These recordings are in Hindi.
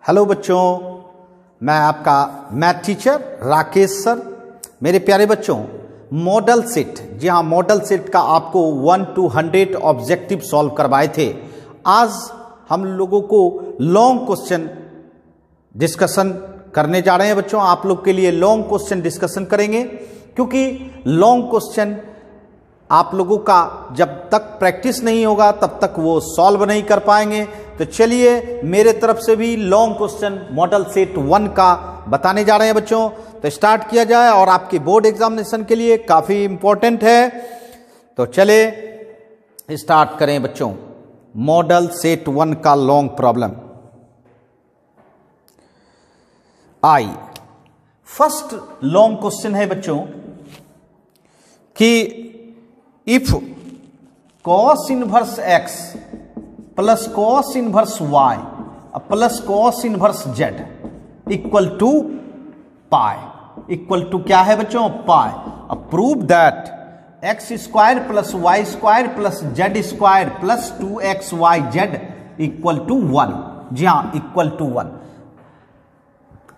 हेलो बच्चों, मैं आपका मैथ टीचर राकेश सर। मेरे प्यारे बच्चों, मॉडल सेट, जी हाँ, मॉडल सेट का आपको 1 to 100 ऑब्जेक्टिव सॉल्व करवाए थे। आज हम लोगों को लॉन्ग क्वेश्चन डिस्कशन करने जा रहे हैं बच्चों। आप लोग के लिए लॉन्ग क्वेश्चन डिस्कशन करेंगे, क्योंकि लॉन्ग क्वेश्चन आप लोगों का जब तक प्रैक्टिस नहीं होगा तब तक वो सॉल्व नहीं कर पाएंगे। तो चलिए, मेरे तरफ से भी लॉन्ग क्वेश्चन मॉडल सेट 1 का बताने जा रहे हैं बच्चों। तो स्टार्ट किया जाए, और आपके बोर्ड एग्जामिनेशन के लिए काफी इंपॉर्टेंट है। तो चले स्टार्ट करें बच्चों, मॉडल सेट 1 का long problem. I first long question है बच्चों कि if cos inverse x plus cos inverse y plus cos inverse z equal to pi, equal to क्या है बच्चों? पाई। अब prove that X square plus Y square plus Z square plus 2xyz equal to 1। जी हाँ, इक्वल टू 1।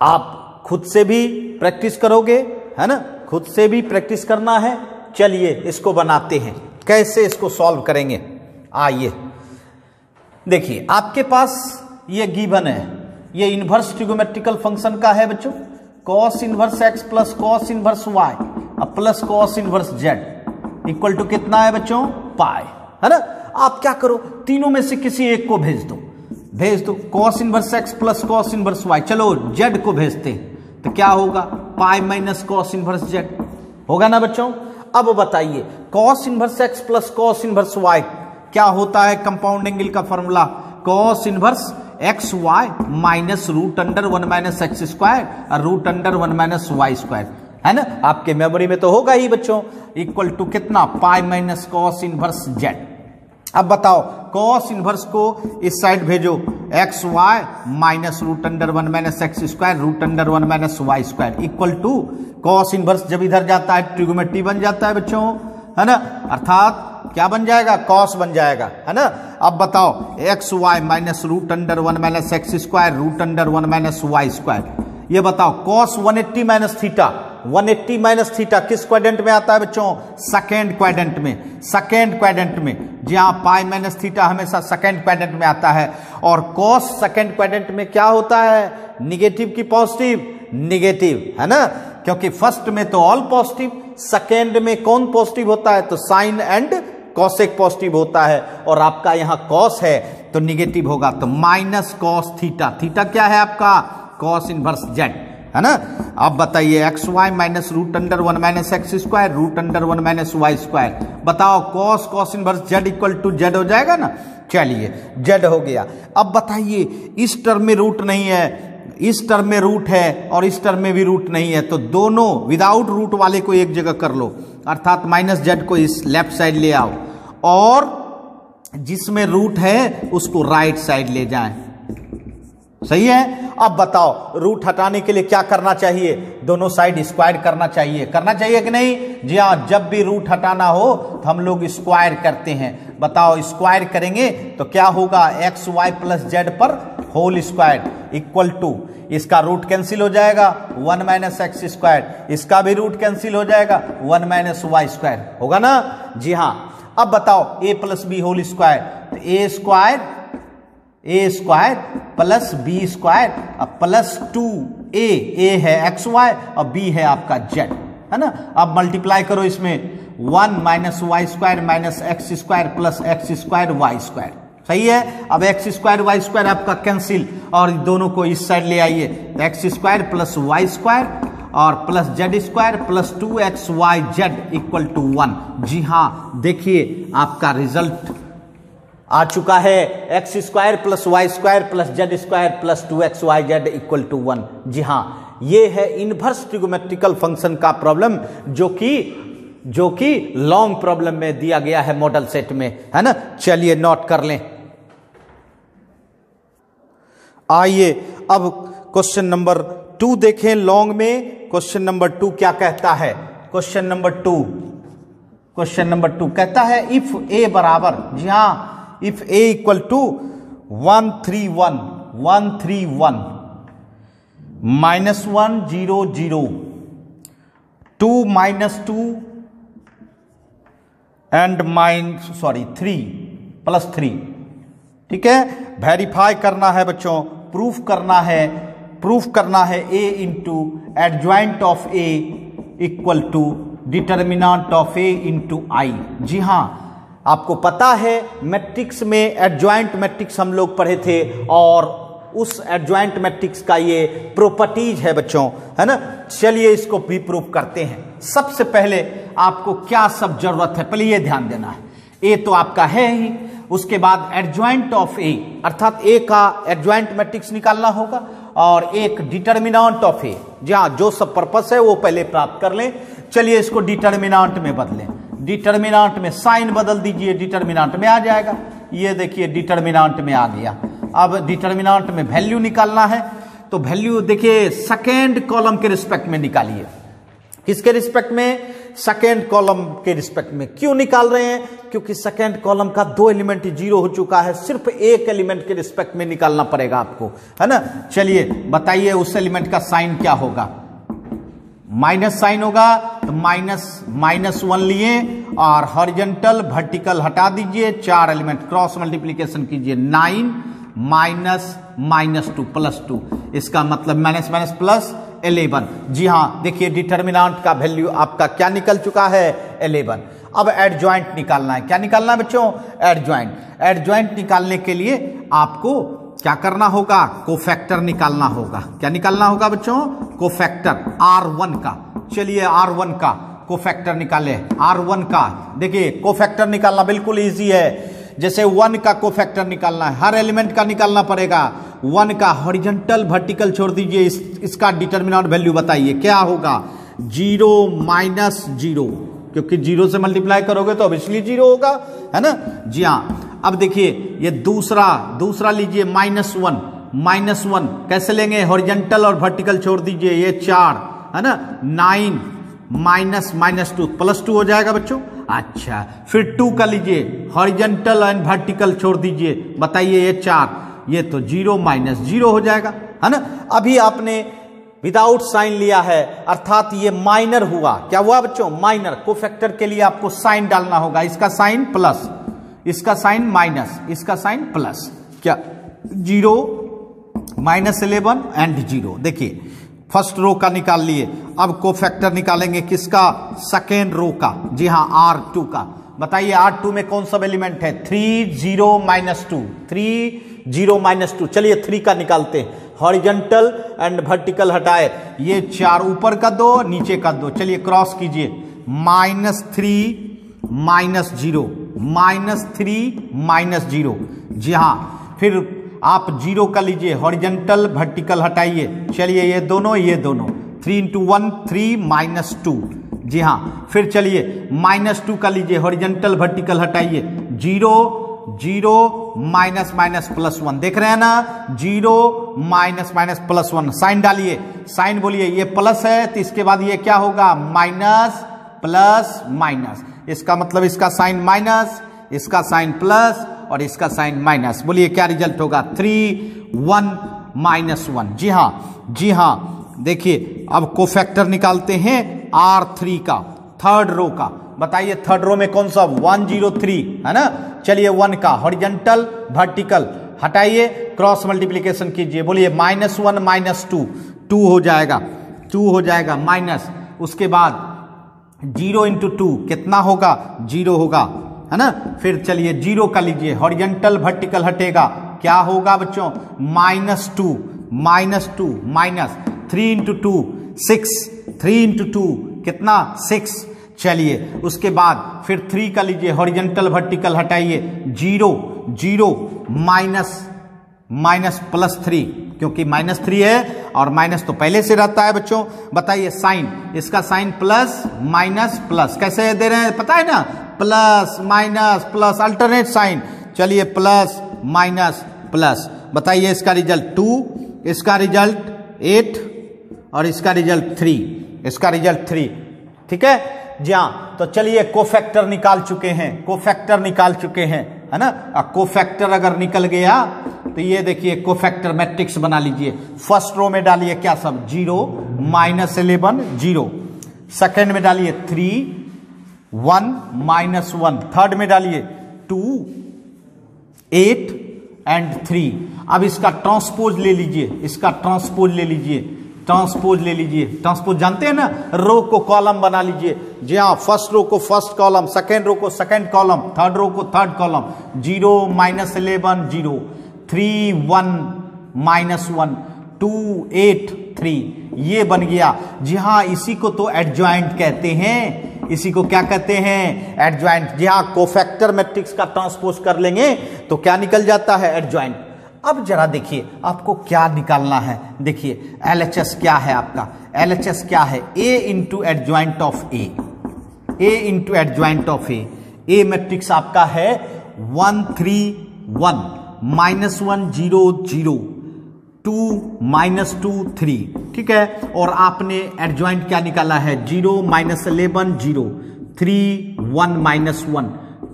आप खुद से भी प्रैक्टिस करोगे, है ना? खुद से भी प्रैक्टिस करना है। चलिए इसको बनाते हैं, कैसे इसको सॉल्व करेंगे। आइए देखिए, आपके पास ये गिवन है, ये इनवर्स ट्रिगोमेट्रिकल फंक्शन का है बच्चों। cos inverse x plus cos inverse y अब plus cos inverse z equal to कितना है बच्चों? पाई, है ना? आप क्या करो, तीनों में से किसी एक को भेज दो। cos inverse x plus cos inverse y, चलो z को भेजते हैं, तो क्या होगा? Pi minus cos inverse z होगा ना बच्चों। अब बताइए, cos inverse x plus cos inverse y क्या होता है? कंपाउंड एंगल का formula cos inverse X Y minus root under 1 minus X square और root under 1 minus Y square, है ना? आपके मेमोरी में तो होगा ही बच्चों। इक्वल टू कितना? Pi minus cos inverse z। अब बताओ, cos इनवर्स को इस साइड भेजो, X Y minus root under 1 minus X square root under 1 minus Y square equal to cos inverse जब इधर जाता है ट्रिगोमेट्री बन जाता है बच्चों, है ना? अर्थात क्या बन जाएगा? cos बन जाएगा, है ना? अब बताओ, X Y minus root under 1 minus X square root under 1 minus Y square. ये बताओ, cos 180 minus theta, 180 minus theta किस क्वाड्रेंट में आता है बच्चों? सेकेंड क्वाड्रेंट में। सेकेंड क्वाड्रेंट में, जी हाँ, पाई माइनस थीटा हमेशा सेकेंड क्वाड्रेंट में आता है। और cos सेकेंड क्वाड्रेंट में क्या होता है? निगेटिव की पॉजिटिव? निगेटिव, है ना? क्योंकि फर्स्ट में तो ऑल पॉजिटिव, सेकेंड में कौन पॉजिटिव होता है? तो साइन एंड कॉसेक पॉजिटिव होता है, और आपका यहां cos है तो निगेटिव होगा, तो माइनस cos थीटा। थीटा क्या है आपका? cos इनवर्स z, है ना? अब बताइए, X Y minus root under 1 minus X square root under 1 minus Y square. बताओ, cos inverse z equal to z हो जाएगा ना? चलिए, z हो गया। अब बताइए, इस टर्म में रूट नहीं है, इस टर्म में रूट है और इस टर्म में भी रूट नहीं है, तो दोनों विदाउट रूट वाले को एक जगह कर लो, अर्थात माइनस z को इस लेफ्ट साइड ले आओ, और जिसमें रूट है उसको राइट साइड ले जाएं। सही है? अब बताओ, रूट हटाने के लिए क्या करना चाहिए? दोनों साइड स्क्वायर करना चाहिए। करना चाहिए कि नहीं? जी हाँ, जब भी रूट हटाना हो तो हम लोग स्क्वायर करते हैं। बताओ, स्क्वायर करेंगे तो क्या होगा? एक्स वाई प्लस जेड पर होल स्क्वायर इक्वल टू, इसका रूट कैंसिल हो जाएगा 1 माइनस एक्स स्क्वायर, इसका भी रूट कैंसिल हो जाएगा 1 माइनस वाई स्क्वायर, होगा ना? जी हाँ। अब बताओ, a plus B whole square, तो A square plus B square plus 2a है एक्स वाई और b है आपका z, है ना? अब मल्टीप्लाई करो इसमें, 1 minus Y square minus X square plus X square Y square. सही है? अब एक्स स्क्वायर वाई स्क्वायर आपका कैंसिल, और दोनों को इस साइड ले आइए, X square plus Y square और plus Z square plus 2xyz equal to 1। जी हाँ, देखिए आपका रिजल्ट आ चुका है, X square plus Y square plus Z square plus 2xyz equal to 1। जी हाँ, ये है इनवर्स ट्रिगोमेट्रिकल फंक्शन का प्रॉब्लम, जो कि लॉन्ग प्रॉब्लम में दिया गया है मॉडल सेट में, है ना? चलिए नोट कर लें। आइए अब क्वेश्चन नंबर 2 देखें लॉन्ग में। क्वेश्चन नंबर 2 क्या कहता है? क्वेश्चन नंबर 2 कहता है, इफ a बराबर, जी हाँ, if a equal to 131 131 -1 0 0 2 -2 and 3 +3। ठीक है, वेरीफाई करना है बच्चों, प्रूफ करना है a into adjoint of a equal to determinant of a into i। जी हाँ, आपको पता है मैट्रिक्स में एडजॉइंट मैट्रिक्स हम लोग पढ़े थे और उस एडजॉइंट मैट्रिक्स का ये प्रॉपर्टीज है बच्चों, है ना। चलिए इसको भी प्रूफ करते हैं। सबसे पहले आपको क्या सब जरूरत है, पहले ये ध्यान देना है, ए तो आपका है ही, उसके बाद एडजॉइंट ऑफ ए अर्थात ए का एडजॉइंट मैट्रिक्स निकालना होगा और एक डिटर्मिनेंट ऑफ ए। जहां जो सब पर्पस है वो पहले प्राप्त कर लें। चलिए इसको डिटर्मिनेंट में बदलें, डिटर्मिनेंट में साइन बदल दीजिए, डिटर्मिनेंट में आ जाएगा। ये देखिए डिटर्मिनेंट में आ गया। अब डिटर्मिनेंट में वैल्यू निकालना है तो वैल्यू देखिए सेकेंड कॉलम के रिस्पेक्ट में निकालिए। किसके रिस्पेक्ट में? सेकेंड कॉलम के रिस्पेक्ट में। क्यों निकाल रहे हैं? क्योंकि सेकेंड कॉलम का 2 एलिमेंट 0 हो चुका है, सिर्फ एक एलिमेंट के रिस्पेक्ट में निकालना पड़ेगा आपको, है ना। चलिए बताइए उस एलिमेंट का साइन क्या होगा? माइनस साइन होगा तो -1 लिए और हॉरिजॉन्टल वर्टिकल हटा दीजिए, 4 एलिमेंट क्रॉस मल्टीप्लीकेशन कीजिए, 9 -2 +2, इसका मतलब -+11। जी हाँ, देखिए डिटर्मिनेंट का वैल्यू आपका क्या निकल चुका है? 11। अब एडजॉइंट निकालना है। क्या निकालना है बच्चों? एडजॉइंट निकालने के लिए आपको क्या करना होगा? कोफैक्टर निकालना होगा। क्या निकालना होगा बच्चों? कोफैक्टर R1 का। चलिए R1 का कोफैक्टर निकाले। R1 का देखिए कोफैक्टर निकालना बिल्कुल इजी है, जैसे 1 का कोफैक्टर निकालना है, हर एलिमेंट का निकालना पड़ेगा। 1 का हॉरिजॉन्टल वर्टिकल छोड़ दीजिए, इसका डिटर्मिनेंट वैल्यू बताइए क्या होगा? 0 -0, क्योंकि 0 से मल्टीप्लाई करोगे तो ऑब्वियसली 0 होगा, है ना। जी हाँ, अब देखिए ये दूसरा लीजिए -1 कैसे लेंगे? हॉरिजॉन्टल और वर्टिकल छोड़ दीजिए, ये 4 है ना, 9 -2 +2 हो जाएगा बच्चों। अच्छा, फिर 2 का लीजिए, हॉरिजॉन्टल एंड वर्टिकल छोड़ दीजिए, बताइए ये 4, ये तो 0 -0 हो जाएगा, है ना। अभी आपने विदाउट साइन लिया है अर्थात ये माइनर हुआ। क्या हुआ बच्चों? माइनर। कोफैक्टर के लिए आपको साइन डालना होगा, इसका साइन प्लस, इसका साइन माइनस, इसका साइन प्लस। क्या? 0 -11 एंड 0। देखिए फर्स्ट रो का निकाल लिए, अब कोफैक्टर निकालेंगे किसका? सेकेंड रो का। जी हाँ, R2 का। बताइए R2 में कौन सा एलिमेंट है? 3 0 -2, 3 0 -2। चलिए 3 का निकालते हैं। हॉरिजॉन्टल एंड वर्टिकल हटाए, ये 4 ऊपर का 2 नीचे का 2, चलिए क्रॉस कीजिए, -3 -0 -3 -0। जी हाँ, फिर आप 0 का लीजिए, हॉरिजॉन्टल वर्टिकल हटाइए, चलिए ये दोनों 3 × 1 3 -2। जी हाँ, फिर चलिए -2 का लीजिए, हॉरिजॉन्टल वर्टिकल हटाइए, 0 0 -+1, देख रहे हैं ना, 0 -+1। साइन डालिए, साइन बोलिए, ये प्लस है तो इसके बाद ये क्या होगा? माइनस प्लस माइनस, इसका मतलब इसका साइन माइनस, इसका साइन प्लस और इसका साइन माइनस। बोलिए क्या रिजल्ट होगा? 3 1 -1। जी हाँ, देखिए अब कोफैक्टर निकालते हैं R3 का, थर्ड रो का। बताइए थर्ड रो में कौन सा? 103, है ना। चलिए 1 का हॉरिजॉन्टल वर्टिकल हटाइए, क्रॉस मल्टीप्लिकेशन कीजिए, बोलिए -1 -2, 2 हो जाएगा माइनस, उसके बाद 0 × 2 कितना होगा? 0 होगा, है ना। फिर चलिए 0 का लीजिए, हॉरिजॉन्टल वर्टिकल हटेगा, क्या होगा बच्चों? -2 माइनस 3 × 2 6, 3 × 2 कितना? 6। चलिए उसके बाद फिर 3 का लीजिए, हॉरिजॉन्टल वर्टिकल हटाइए, 0 -+3, क्योंकि -3 है और माइनस तो पहले से रहता है बच्चों। बताइए साइन, इसका साइन प्लस माइनस प्लस, कैसे दे रहे हैं पता है ना? Plus minus plus, alternate sign. चलिए प्लस माइनस प्लस, बताइए इसका रिजल्ट 2, इसका रिजल्ट 8 और इसका रिजल्ट 3, ठीक है जी हाँ। तो चलिए कोफैक्टर निकाल चुके हैं, है ना। कोफैक्टर अगर निकल गया तो ये देखिए कोफैक्टर मैट्रिक्स बना लीजिए। फर्स्ट रो में डालिए क्या सब 0 -11 0, सेकेंड में डालिए 3 1 -1, थर्ड में डालिए 2 8 एंड 3। अब इसका ट्रांसपोज ले लीजिए, इसका ट्रांसपोज ले लीजिए, ट्रांसपोज ले लीजिए। ट्रांसपोज जानते हैं ना, रो को कॉलम बना लीजिए। जी हाँ, फर्स्ट रो को फर्स्ट कॉलम, सेकेंड रो को सेकेंड कॉलम, थर्ड रो को थर्ड कॉलम। 0 -11 0, 3 1 -1, 2 8 3, ये बन गया। जी हाँ, इसी को तो एडजॉइंट कहते हैं, इसी को क्या कहते हैं, एडजॉइंट। जी हाँ, कोफैक्टर मैट्रिक्स का ट्रांसपोज कर लेंगे तो क्या निकल जाता है, एडजॉइंट। अब जरा देखिए आपको क्या निकालना है। देखिए LHS क्या है आपका, LHS क्या है, A into adjoint of A, A into adjoint of A। A matrix आपका है 1 3 1 -1 0 0 2 -2 3, ठीक है। और आपने एडजॉइंट क्या निकाला है, 0 -11 0, 3 1 -1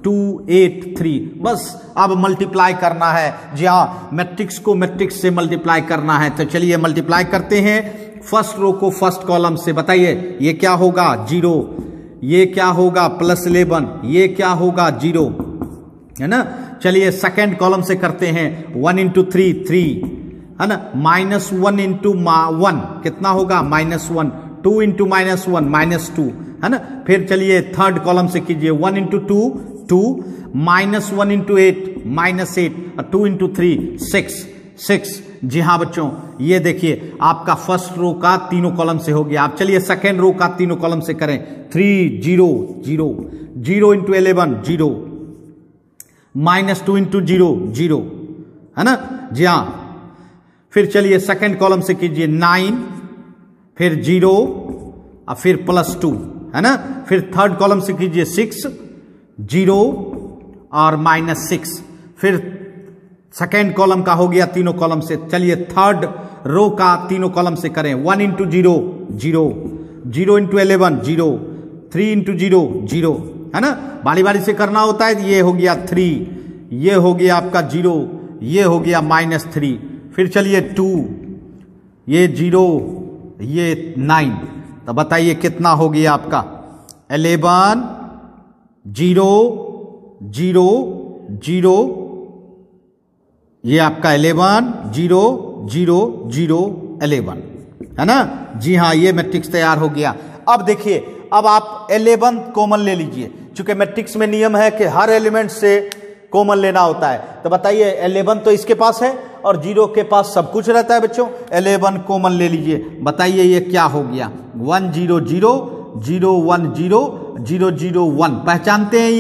2 8 3। बस अब मल्टीप्लाई करना है। जी हाँ, मैट्रिक्स को मैट्रिक्स से मल्टीप्लाई करना है। तो चलिए मल्टीप्लाई करते हैं। फर्स्ट रो को फर्स्ट कॉलम से, बताइए ये क्या होगा 0, ये क्या होगा +11, ये क्या होगा 0, है ना। चलिए सेकेंड कॉलम से करते हैं, 1 × 3 3, है ना। -1 × 1 कितना होगा -1, 2 × -1 -2, है ना। फिर चलिए थर्ड कॉलम से कीजिए, 1 × 2 2, -1 × 8 -8, 2 × 3 6 6। जी हाँ बच्चों, ये देखिए आपका फर्स्ट रो का तीनों कॉलम से हो गया। आप चलिए सेकेंड रो का तीनों कॉलम से करें, 3 0 0, 0 × 11 0, -2 × 0 0, है ना। जी हाँ, फिर चलिए सेकेंड कॉलम से कीजिए 9, फिर 0 और फिर +2, है ना। फिर थर्ड कॉलम से कीजिए 6 0 और -6। फिर सेकेंड कॉलम का हो गया तीनों कॉलम से। चलिए थर्ड रो का तीनों कॉलम से करें, 1 × 0 0, 0 × 11 0, 3 × 0 0, है ना। बारी बारी से करना होता है। ये हो गया 3, ये हो गया आपका 0, ये हो गया -3। फिर चलिए 2, ये 0, ये 9। तो बताइए कितना हो गया आपका, 11 0 0 0, ये आपका 11 0 0 0 11, है ना। जी हाँ, ये मैट्रिक्स तैयार हो गया। अब देखिए, अब आप 11 कॉमन ले लीजिए। चूंकि मैट्रिक्स में नियम है कि हर एलिमेंट से कॉमन लेना होता है। तो बताइए 11 तो इसके पास है और 0 के पास सब कुछ रहता है बच्चों। 11 कॉमन ले लीजिए, बताइए ये क्या हो गया, 1 0 0 0 1 0 0 0 1। पहचानते हैं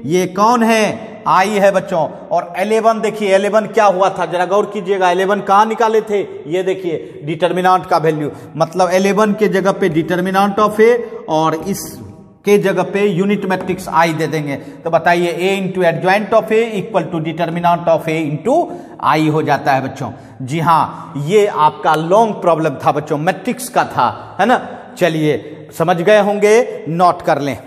ये कौन है, आई है बच्चों। और 11 देखिए 11 क्या हुआ था, जरा गौर कीजिएगा। 11 कहाँ निकाले थे, ये देखिए डिटर्मिनेंट का वैल्यू, मतलब 11 के जगह पे डिटर्मिनेंट ऑफ ए और इस के जगह पे यूनिट मैट्रिक्स आई दे देंगे। तो बताइए A into adjoint of A equal to determinant of A into I हो जाता है बच्चों। जी हाँ, ये आपका लॉन्ग प्रॉब्लम था बच्चों, मैट्रिक्स का था, है ना। चलिए समझ गए होंगे, नोट कर लें।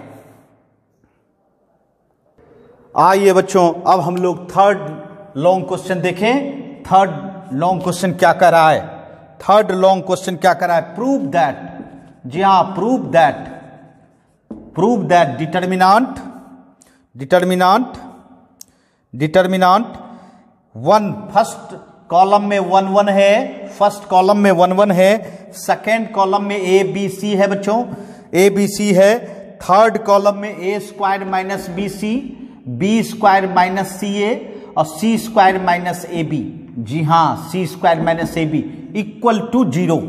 आइए बच्चों, अब हम लोग थर्ड लॉन्ग क्वेश्चन देखें। थर्ड लॉन्ग क्वेश्चन क्या कर रहा है, थर्ड लॉन्ग क्वेश्चन क्या कर रहा है, प्रूव दैट, जी हाँ, prove that determinant 1 first column में 1 1 है, फर्स्ट कॉलम में 1 1 है, सेकेंड कॉलम में ए बी सी है बच्चों, ए बी सी है, थर्ड कॉलम में A square minus B C, B square minus C A और C square minus A B. जी हाँ, C square minus A B equal to 0,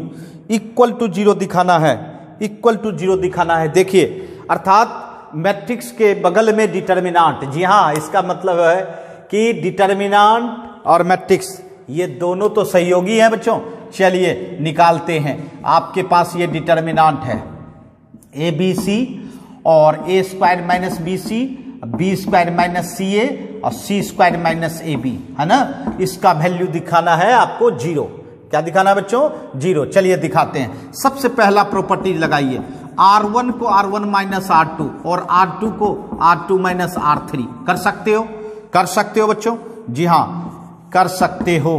equal to 0 दिखाना है, इक्वल टू 0 दिखाना है। देखिए, अर्थात मैट्रिक्स के बगल में डिटर्मिनेंट, जी हाँ, इसका मतलब है कि डिटर्मिनेंट और मैट्रिक्स ये दोनों तो सहयोगी हैं बच्चों। चलिए निकालते हैं। आपके पास ये डिटर्मिनेंट है ए बी सी और A square minus B C, B square minus C A और C square minus A B, है ना। इसका वैल्यू दिखाना है आपको 0। क्या दिखाना है बच्चों, 0। चलिए दिखाते हैं। सबसे पहला प्रॉपर्टी लगाइए, R1 को R1 माइनस R2 और R2 को R2 माइनस R3। कर सकते हो बच्चों। जी हाँ, कर सकते हो।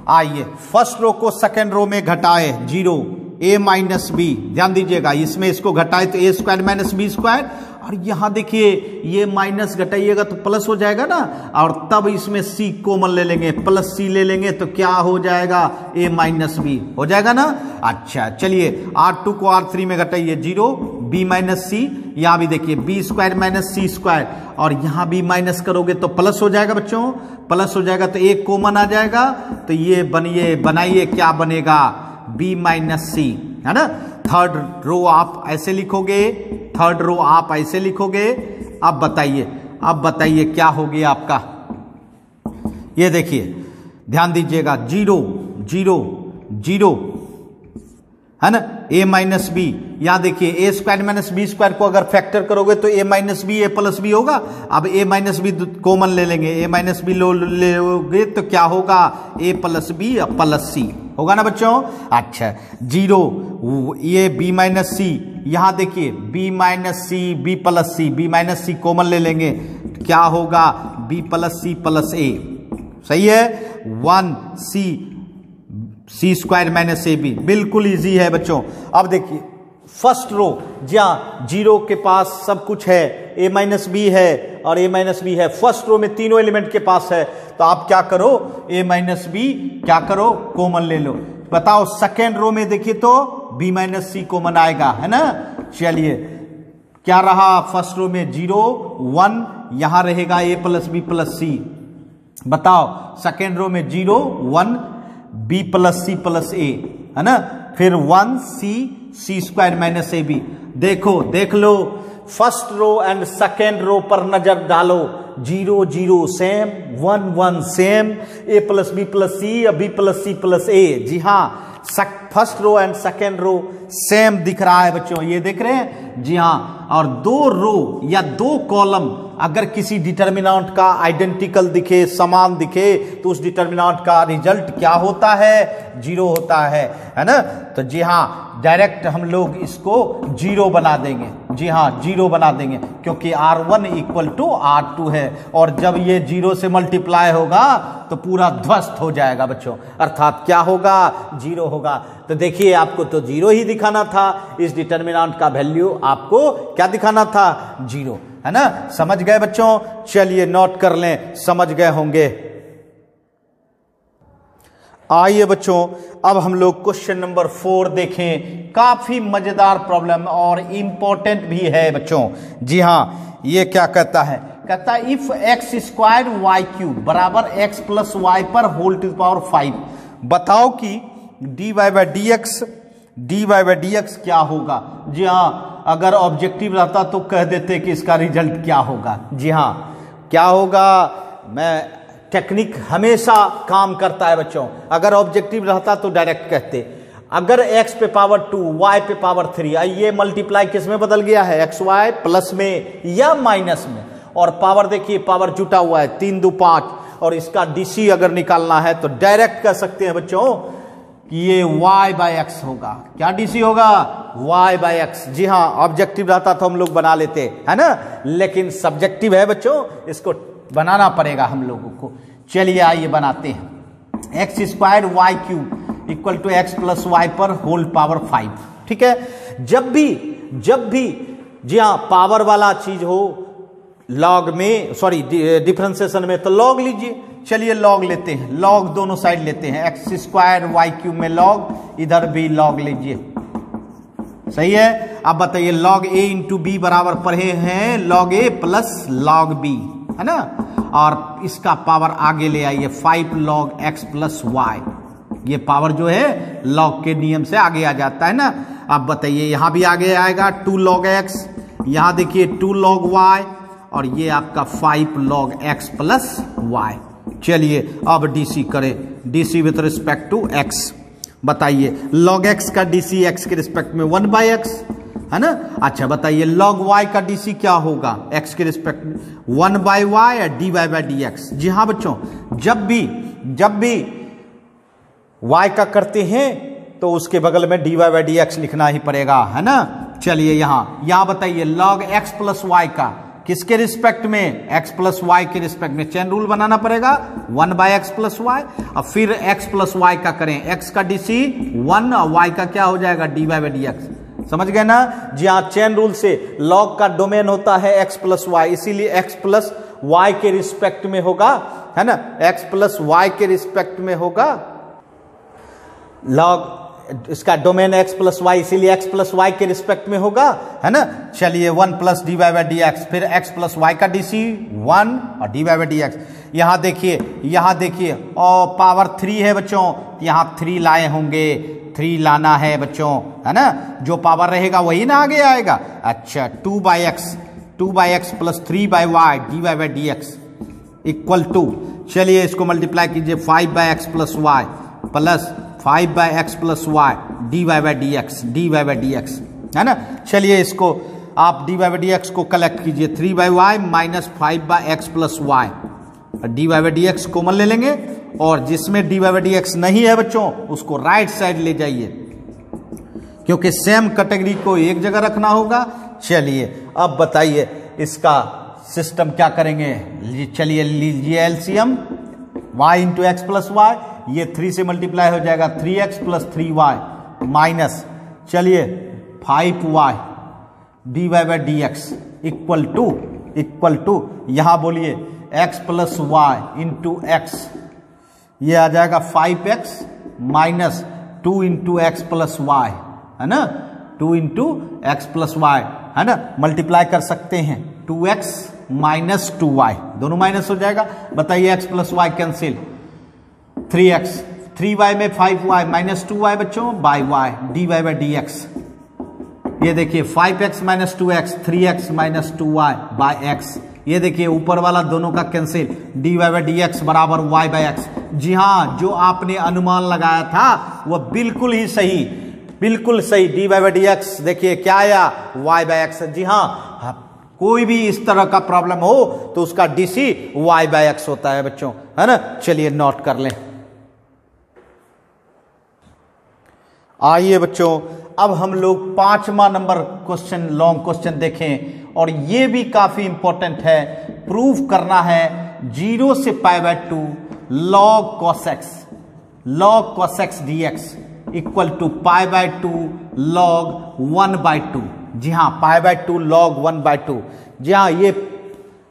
आइए फर्स्ट रो को सेकेंड रो में घटाए, 0 a माइनस बी, ध्यान दीजिएगा इसमें इसको घटाए तो a square minus B square, और यहां देखिए ये माइनस घटाइएगा तो प्लस हो जाएगा ना, और तब इसमें c कॉमन ले लेंगे, प्लस c ले लेंगे तो क्या हो जाएगा, a माइनस बी हो जाएगा ना। अच्छा चलिए R2 को R3 में घटाइए, 0 b माइनस सी, यहां भी देखिए b स्क्वायर माइनस सी स्क्वायर, और यहां भी माइनस करोगे तो प्लस हो जाएगा बच्चों, प्लस हो जाएगा तो एक कॉमन आ जाएगा, तो ये बनाइए क्या बनेगा, b माइनस सी, है ना। थर्ड रो आप ऐसे लिखोगे, थर्ड रो आप ऐसे लिखोगे। अब बताइए क्या हो गया आपका, ये देखिए ध्यान दीजिएगा, 0 0 0 है ना, a माइनस बी, यहां देखिए a square minus B square को अगर फैक्टर करोगे तो a minus B a plus B होगा। अब a माइनस बी कॉमन ले लेंगे, a माइनस बी लोगे तो क्या होगा, a प्लस बी प्लस सी होगा ना बच्चों। अच्छा 0 ये b माइनस सी, यहां देखिए b minus C b plus C, b minus C common ले लेंगे क्या होगा, b plus C plus a, सही है, 1 C square minus A B, बिल्कुल इजी है बच्चों। अब देखिए फर्स्ट रो जहां 0 के पास सब कुछ है, a माइनस बी है और a माइनस बी है, फर्स्ट रो में तीनों एलिमेंट के पास है, तो आप क्या करो, a माइनस बी क्या करो, कॉमन ले लो। बताओ सेकेंड रो में देखिए तो b माइनस सी कॉमन आएगा, है ना। चलिए क्या रहा, फर्स्ट रो में 0 1, यहां रहेगा a plus B plus C. बताओ सेकेंड रो में 0 1 b plus C plus A, है ना, फिर 1 C square minus A B. देख लो first row and second row पर नजर डालो, 0 0 same, 1 1 same, a plus B plus C या b plus C plus A. जी हाँ, first row and second row same दिख रहा है बच्चों, ये देख रहे हैं, जी हाँ। और 2 रो या 2 कॉलम अगर किसी डिटर्मिनेंट का आइडेंटिकल दिखे, समान दिखे, तो उस डिटर्मिनेंट का रिजल्ट क्या होता है, 0 होता है ना। तो जी हाँ, डायरेक्ट हम लोग इसको 0 बना देंगे, जी हाँ 0 बना देंगे, क्योंकि R1 इक्वल टू R2 है, और जब ये 0 से मल्टीप्लाई होगा तो पूरा ध्वस्त हो जाएगा बच्चों, अर्थात क्या होगा, 0 होगा। तो देखिए आपको तो 0 ही दिखाना था, इस डिटर्मिनेंट का वैल्यू आपको क्या दिखाना था, 0, है ना। समझ गए बच्चों, चलिए नोट कर लें, समझ गए होंगे। आइए बच्चों अब हम लोग क्वेश्चन नंबर 4 देखें, काफी मजेदार प्रॉब्लम और इंपॉर्टेंट भी है बच्चों। जी हाँ, ये क्या कहता है, कहता है if X square Y cube बराबर एक्स प्लस वाई पर होल टू पावर 5, बताओ कि dy बाई डी एक्स क्या होगा। जी हाँ, अगर ऑब्जेक्टिव रहता तो कह देते कि इसका रिजल्ट क्या होगा। जी हाँ, क्या होगा, मैं टेक्निक हमेशा काम करता है बच्चों, अगर ऑब्जेक्टिव रहता तो डायरेक्ट कहते, अगर x पे पावर 2 y पे पावर 3, ये मल्टीप्लाई किस में बदल गया है, एक्स वाई प्लस में या माइनस में, और पावर देखिए पावर जुटा हुआ है 3 2 5, और इसका डीसी अगर निकालना है तो डायरेक्ट कह सकते हैं बच्चों कि ये y बाई एक्स होगा। क्या डीसी होगा, y बाई एक्स। जी हाँ, ऑब्जेक्टिव रहता तो हम लोग बना लेते, है ना, लेकिन सब्जेक्टिव है बच्चों, इसको बनाना पड़ेगा हम लोगों को। चलिए आइए बनाते हैं, X square Y cube equal to X plus Y पर होल पावर 5। ठीक है, जब भी जी हाँ पावर वाला चीज हो लॉग में, सॉरी डिफरेंशिएशन में, तो लॉग लीजिए। चलिए लॉग लेते हैं, लॉग दोनों साइड लेते हैं, एक्स स्क्वायर वाई क्यूब में लॉग, इधर भी लॉग लीजिए, सही है। अब बताइए लॉग ए इंटू बी बराबर पढ़े हैं लॉग ए प्लस लॉग बी, है ना, और इसका पावर आगे ले आइए 5 लॉग एक्स प्लस वाई, ये पावर जो है लॉग के नियम से आगे आ जाता है ना। अब बताइए यहां भी आगे आएगा 2 लॉग एक्स, यहां देखिए 2 लॉग वाई, और ये आपका 5 लॉग एक्स प्लस वाई। चलिए अब डीसी करें, D C with respect to X. बताइए लॉग एक्स का डीसी एक्स के रिस्पेक्ट में 1 बाई एक्स, है ना। अच्छा बताइए लॉग वाई का डीसी क्या होगा, एक्स के रिस्पेक्ट में 1 बाई वाई या D Y by D X. जी हाँ बच्चों, जब भी वाई का करते हैं तो उसके बगल में D Y by D X लिखना ही पड़ेगा, है ना। चलिए यहां बताइए लॉग एक्स प्लस वाई का, किसके रिस्पेक्ट में, x प्लस वाई के रिस्पेक्ट में। चेन रूल बनाना पड़ेगा 1/x प्लस वाई। अब फिर x प्लस वाई का करें, x का dc 1 और y का क्या हो जाएगा dy/dx। समझ गए ना जी हाँ। चेन रूल से लॉग का डोमेन होता है x प्लस वाई, इसीलिए x प्लस वाई के रिस्पेक्ट में होगा, है ना, x प्लस वाई के रिस्पेक्ट में होगा लॉग, इसका डोमेन x प्लस वाई, इसीलिए x प्लस वाई के रिस्पेक्ट में होगा, है ना। चलिए 1 प्लस dy/dx, फिर x प्लस वाई का dc 1 और dy/dx। यहाँ देखिए और पावर 3 है बच्चों, यहाँ 3 लाए होंगे, 3 लाना है बच्चों, है ना। जो पावर रहेगा वही ना आगे आएगा। अच्छा 2/x plus 3/y dy/dx equal to, चलिए इसको मल्टीप्लाई कीजिए 5/x plus Y plus 5/x plus Y dy/dx, है ना। चलिए इसको आप dy/dx को कलेक्ट कीजिए, 3/y minus 5/x plus Y, dy/dx common ले लेंगे और जिसमें dy/dx नहीं है बच्चों उसको राइट साइड ले जाइए, क्योंकि सेम कैटेगरी को एक जगह रखना होगा। चलिए अब बताइए इसका सिस्टम क्या करेंगे। चलिए लीजिए LCM, y into X plus Y, ये 3 से मल्टीप्लाई हो जाएगा 3x प्लस 3y माइनस, चलिए 5y dy/dx इक्वल टू यहां बोलिए x plus Y into X, ये आ जाएगा 5x minus 2 into X plus Y, है ना, 2 इंटू एक्स प्लस वाई, है ना। मल्टीप्लाई कर सकते हैं 2x माइनस 2y, दोनों माइनस हो जाएगा। बताइए x plus Y cancel, 3x 3y में 5y माइनस 2y बच्चों बाय y dy/dx। ये देखिए 5x minus 2x 3x minus 2y bye x। ये देखिए ऊपर वाला दोनों का कैंसिल, dy/dx बराबर y/x। जी हाँ, जो आपने अनुमान लगाया था वह बिल्कुल ही सही, बिल्कुल सही। dy/dx देखिए क्या आया y/x। जी हाँ, कोई भी इस तरह का प्रॉब्लम हो तो उसका dc y/x होता है बच्चों, है ना। चलिए नोट कर लें। आइए बच्चों अब हम लोग 5वां नंबर क्वेश्चन, लॉन्ग क्वेश्चन देखें और ये भी काफी इंपॉर्टेंट है। प्रूव करना है 0 से π/2 log cos x dx equal to π/2 log 1/2। जी हाँ, π/2 log 1/2। जी हाँ, ये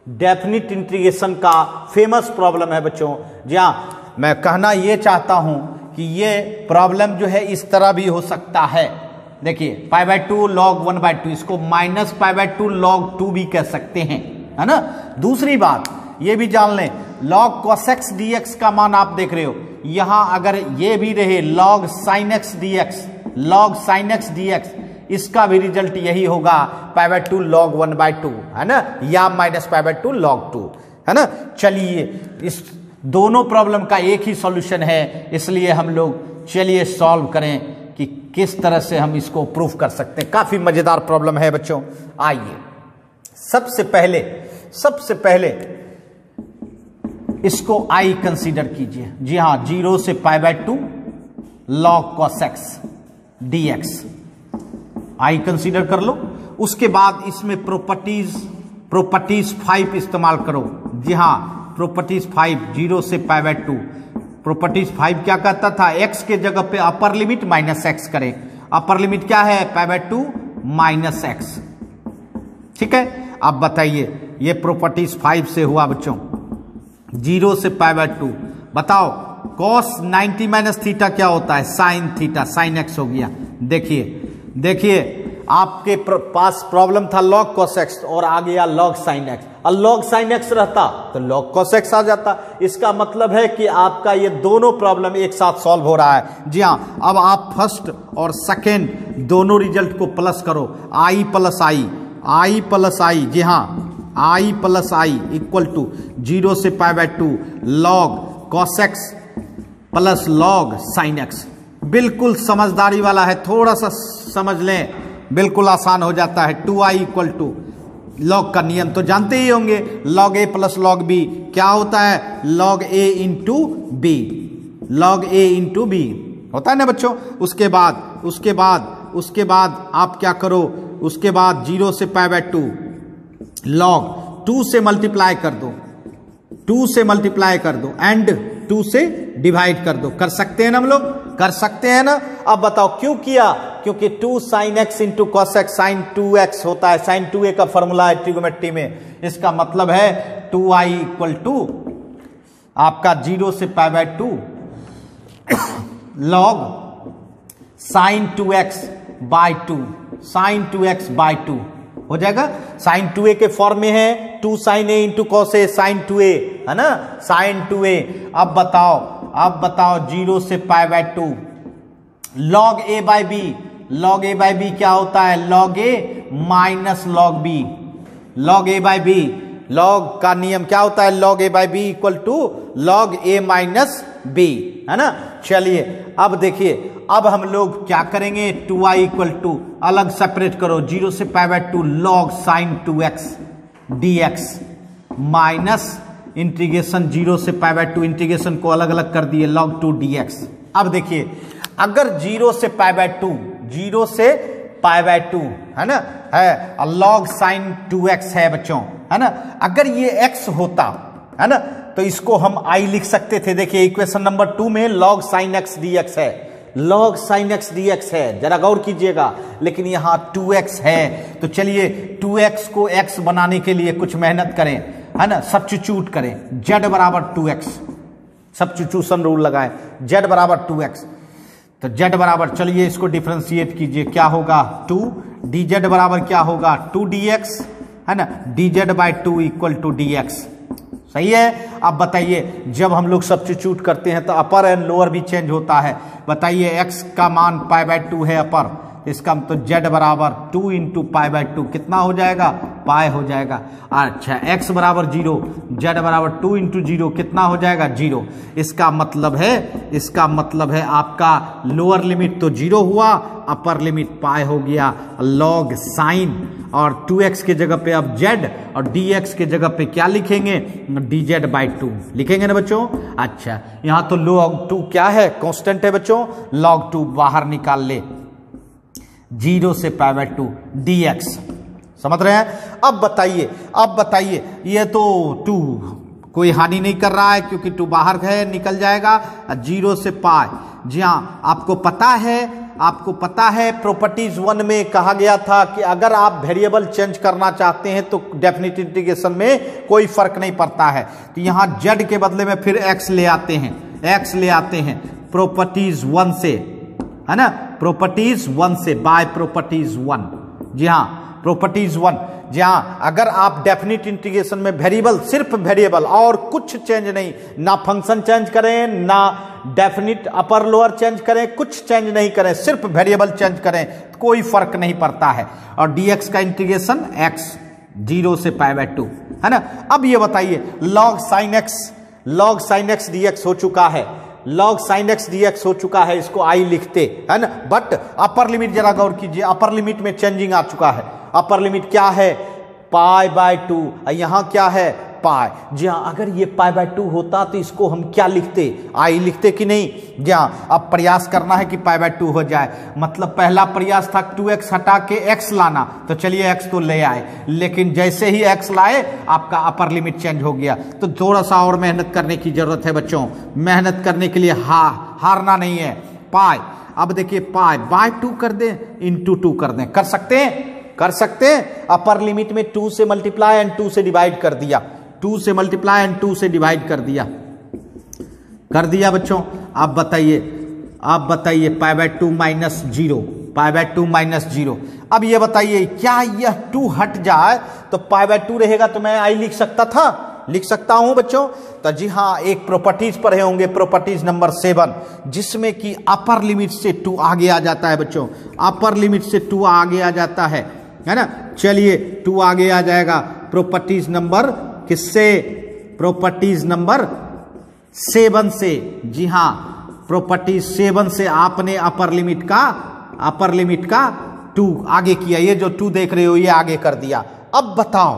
डेफिनिट इंटीग्रेशन का फेमस प्रॉब्लम है बच्चों। जी हाँ, मैं कहना ये चाहता हूं कि ये प्रॉब्लम जो है इस तरह भी हो सकता है। देखिए π/2 log 1/2, इसको माइनस π/2 log 2 भी कह सकते हैं, है ना। दूसरी बात ये भी जान लें, log cos x dx का मान आप देख रहे हो, यहां अगर ये भी रहे log sin x dx, इसका भी रिजल्ट यही होगा π/2 log 1/2, है ना, या माइनस π/2 log 2, है ना। चलिए इस दोनों प्रॉब्लम का एक ही सॉल्यूशन है, इसलिए हम लोग चलिए सॉल्व करें कि किस तरह से हम इसको प्रूफ कर सकते हैं। काफी मजेदार प्रॉब्लम है बच्चों। आइए सबसे पहले इसको i कंसीडर कीजिए। जी हां, 0 से π/2 log cos x dx i consider कर लो। उसके बाद इसमें प्रॉपर्टीज 5 इस्तेमाल करो। जी हां, प्रॉपर्टीज 5, 0 से π/2। प्रॉपर्टीज 5 क्या कहता था, x के जगह पे अपर लिमिट माइनस एक्स करें। अपर लिमिट क्या है, π/2 माइनस एक्स। ठीक है, अब बताइए ये प्रॉपर्टीज 5 से हुआ बच्चों 0 से π/2। बताओ cos 90 माइनस थीटा क्या होता है, साइन थीटा, साइन एक्स हो गया। देखिए आपके पास प्रॉब्लम था log cos x और आ गया log sin x। और log sin x रहता तो log cos x आ जाता। इसका मतलब है कि आपका ये दोनों प्रॉब्लम एक साथ सॉल्व हो रहा है। जी हाँ, अब आप फर्स्ट और सेकेंड दोनों रिजल्ट को प्लस करो, i प्लस आई। जी हाँ, i plus I equal to 0 से π/2 log cos x plus log sin x। बिल्कुल समझदारी वाला है, थोड़ा सा समझ लें बिल्कुल आसान हो जाता है। 2i इक्वल टू लॉग का नियम तो जानते ही होंगे, log a plus log b क्या होता है, log a into B, log a into B होता है ना बच्चों। उसके बाद आप क्या करो, उसके बाद 0 से π/2 log 2 से मल्टीप्लाई कर दो, 2 से मल्टीप्लाई कर दो एंड 2 से डिवाइड कर दो। कर सकते हैं ना हम लोग, कर सकते हैं ना। अब बताओ क्यों किया, क्योंकि 2 sin x into cos X sine 2x होता है, साइन 2a का फॉर्मूला है ट्रिगोमेट्री में। इसका मतलब है 2i इक्वल टू आपका 0 से π/2 log sine 2x by 2, sine 2x by 2 हो जाएगा। साइन 2a के फॉर्म में है 2 sin a into cos A sine 2a, है ना, साइन 2a। अब बताओ 0 से π/2 log a by b, log a by b क्या होता है, log a minus log b, log a by b, log का नियम क्या होता है, log a by b equal to log a minus b, है ना। चलिए अब देखिए, अब हम लोग क्या करेंगे, 2i इक्वल टू अलग सेपरेट करो, 0 से π/2 log sine 2x dx minus integration 0 से π/2, इंटीग्रेशन को अलग अलग कर दिए log 2 dx। अब देखिए अगर 0 से π/2, 0 से π/2 है ना, है log साइन 2x है बच्चों, है ना। अगर ये x होता है ना तो इसको हम i लिख सकते थे। देखिए इक्वेशन नंबर 2 में log साइन x dx है, log साइन x dx है, जरा गौर कीजिएगा। लेकिन यहां 2x है, तो चलिए 2x को x बनाने के लिए कुछ मेहनत करें, है ना, सब्स्टिट्यूट करें, z बराबर 2x, सब्स्टिट्यूशन रूल लगाएं, z बराबर 2x। तो z बराबर, चलिए इसको डिफरेंशिएट कीजिए, क्या होगा 2 dz बराबर क्या होगा 2 dx, है ना, dz by 2 equal to dx। सही है। अब बताइए जब हम लोग सब्स्टिट्यूट करते हैं तो अपर एंड लोअर भी चेंज होता है। बताइए x का मान π/2 है अपर, इसका तो z बराबर 2 इंटू π/2 कितना हो जाएगा, पाई हो जाएगा। अच्छा x बराबर 0, z बराबर 2 इंटू 0 कितना हो जाएगा 0। इसका मतलब है आपका लोअर लिमिट तो 0 हुआ, अपर लिमिट पाई हो गया log साइन, और 2x के जगह पे अब z और dx के जगह पे क्या लिखेंगे, dz बाई 2 लिखेंगे ना बच्चों। अच्छा यहां तो log 2 क्या है, कांस्टेंट है बच्चों, log 2 बाहर निकाल ले, 0 से π/2 dx, समझ रहे हैं। अब बताइए ये तो 2 कोई हानि नहीं कर रहा है क्योंकि 2 बाहर है, निकल जाएगा, 0 से पाई। जी हाँ, आपको पता है प्रॉपर्टीज 1 में कहा गया था कि अगर आप वेरिएबल चेंज करना चाहते हैं तो डेफिनेट इंटीग्रेशन में कोई फर्क नहीं पड़ता है। तो यहां z के बदले में फिर x ले आते हैं प्रॉपर्टीज 1 से, है ना, प्रॉपर्टीज 1 से, बाय प्रॉपर्टीज 1। जी हाँ, प्रॉपर्टीज 1, जी हाँ, अगर आप डेफिनेट इंटीग्रेशन में वेरिएबल, सिर्फ वेरिएबल और कुछ चेंज नहीं, ना फंक्शन चेंज करें, ना डेफिनेट अपर लोअर चेंज करें, कुछ चेंज नहीं करें, सिर्फ वेरिएबल चेंज करें, कोई फर्क नहीं पड़ता है। और dx का इंटीग्रेशन x 0 से π/2, है ना। अब ये बताइए log साइन x dx हो चुका है, log साइन x dx हो चुका है, इसको i लिखते, है ना। बट अपर लिमिट जरा गौर कीजिए, अपर लिमिट में चेंजिंग आ चुका है। अपर लिमिट क्या है, π/2, यहां क्या है पाई। जी हाँ, अगर ये π/2 होता तो इसको हम क्या लिखते, i लिखते कि नहीं। जी हाँ, अब प्रयास करना है कि π/2 हो जाए, मतलब पहला प्रयास था 2x हटा के x लाना, तो चलिए x तो ले आए, लेकिन जैसे ही x लाए आपका अपर लिमिट चेंज हो गया। तो थोड़ा सा और मेहनत करने की जरूरत है बच्चों, मेहनत करने के लिए हारना नहीं है। पाई, अब देखिए पाई बाय 2 कर दें, इंटू 2 कर दें, कर सकते हैं। अपर लिमिट में 2 से मल्टीप्लाई एंड 2 से डिवाइड कर दिया, 2 से मल्टीप्लाई एंड 2 से डिवाइड कर दिया बच्चों। अब बताइए π/2 माइनस 0, π/2 माइनस 0। अब ये बताइए क्या यह 2 हट जाए तो π/2 रहेगा, तो मैं i लिख सकता हूं बच्चों। तो जी हाँ, एक प्रॉपर्टीज पढ़े होंगे, प्रॉपर्टीज नंबर 7, जिसमें कि अपर लिमिट से 2 आगे आ जाता है बच्चों, अपर लिमिट से 2 आगे आ जाता है ना। चलिए 2 आगे आ जाएगा प्रॉपर्टीज नंबर किससे, प्रॉपर्टीज नंबर 7 से। जी हाँ, प्रॉपर्टीज 7 से आपने अपर लिमिट का 2 आगे किया, ये जो 2 देख रहे हो ये आगे कर दिया। अब बताओ,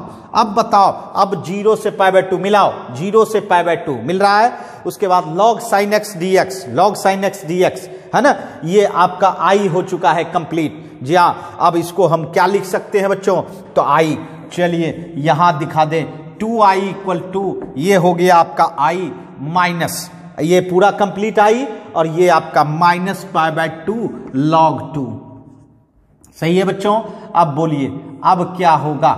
अब 0 से π/2 मिलाओ, 0 से π/2 मिल रहा है। उसके बाद log साइन x dx, है ना, ये आपका i हो चुका है कंप्लीट। जी हाँ, अब इसको हम क्या लिख सकते हैं बच्चों, तो i चलिए यहां दिखा दें 2i इक्वल टू, ये हो गया आपका i माइनस, ये पूरा कंप्लीट आई और ये आपका -π/2 log 2। सही है बच्चों। अब बोलिए अब क्या होगा,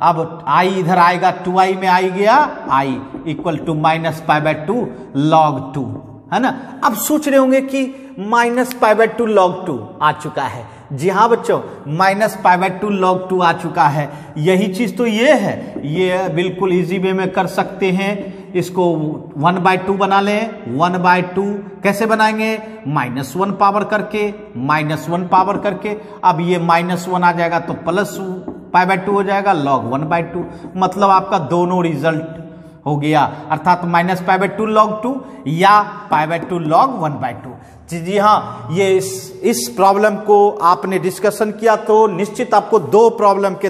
अब i इधर आएगा, 2i में आई गया i इक्वल टू -π/2 log 2, है ना। अब सोच रहे होंगे कि -π/2 log 2 आ चुका है। जी हाँ बच्चों, -π/2 log 2 आ चुका है। यही चीज तो ये है, ये बिल्कुल इजी वे में कर सकते हैं। इसको 1/2 बना लें। 1/2 कैसे बनाएंगे, -1 पावर करके, -1 पावर करके। अब ये -1 आ जाएगा तो +π/2 हो जाएगा log 1/2। मतलब आपका दोनों रिजल्ट हो गया, अर्थात -π/2 log 2 या π/2 log 1/2। जी हाँ, ये इस प्रॉब्लम को आपने डिस्कशन किया तो निश्चित आपको दो प्रॉब्लम के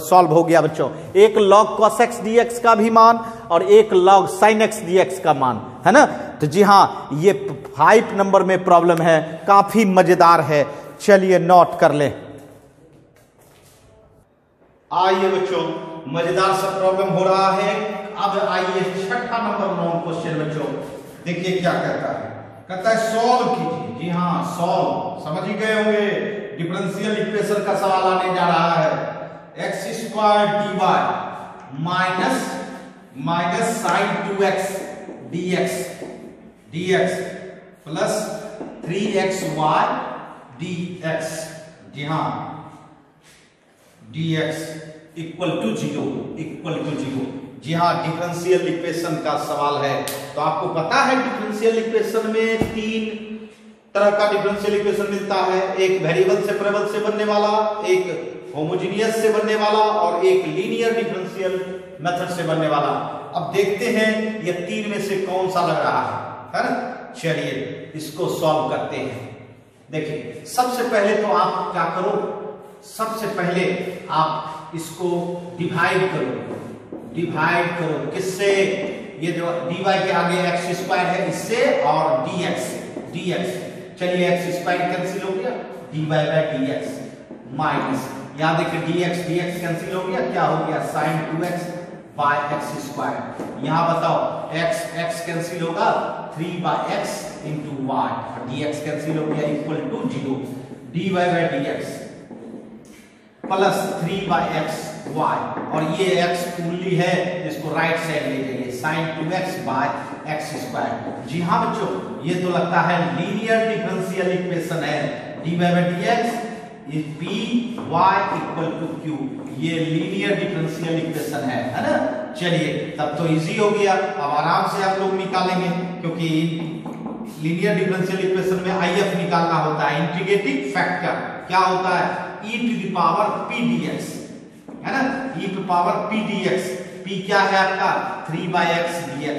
सॉल्व हो गया बच्चों, एक log cos x dx का भी मान और एक log sin x dx का मान, है ना। तो जी हाँ, ये 5 नंबर में प्रॉब्लम है, काफी मजेदार है। चलिए नोट कर ले। आइए बच्चों, मजेदार सा प्रॉब्लम हो रहा है। अब आइए 6ठा नंबर लॉन्ग क्वेश्चन बच्चों, देखिए क्या कहता है। कहता है सॉल्व कीजिए। जी हाँ, सॉल्व समझ ही गए होंगे, डिफरेंशियल इक्वेशन का सवाल आने जा रहा है। x² dy minus sin 2x dx plus 3xy dx, जी हाँ dx इक्वल टू 0। जी हाँ, डिफरेंशियल इक्वेशन का सवाल है। तो आपको पता है डिफरेंशियल इक्वेशन में 3 तरह का डिफरेंशियल इक्वेशन मिलता है, एक वेरिएबल सेपरेबल से बनने वाला, एक होमोजेनियस से बनने वाला और एक लीनियर डिफरेंशियल मेथड से बनने वाला। अब देखते हैं ये 3 में से कौन सा लग रहा है ना। चलिए इसको सॉल्व करते हैं। देखिए सबसे पहले तो आप क्या करो, सबसे पहले आप इसको डिवाइड करो किससे, ये जो dy के आगे x² है इससे और dx। चलिए x² कैंसिल हो गया, dy/dx माइनस, यहां देखिए dx कैंसिल हो गया, क्या हो गया sin 2x/x²। यहां बताओ x कैंसिल होगा 3/x × y और dx कैंसिल हो गया equal to 0। dy/dx plus 3/xy और ये x पूरी है, इसको राइट साइड ले जाइए, sin 2x/x²। जी हाँ बच्चों, ये तो लगता है लीनियर डिफरेंशियल इक्वेशन है। dy/dx P y equal to Q, ये लीनियर डिफरेंशियल इक्वेशन है ना। चलिए तब तो इजी हो गया, अब आराम से आप लोग निकालेंगे, क्योंकि लीनियर डिफरेंशियल इक्वेशन में IF निकालना होता है, इंटीग्रेटिंग फैक्टर क्या होता है, e⁻p⁴dx, है ना, e⁻p⁴dx। p क्या है आपका 3/x dx।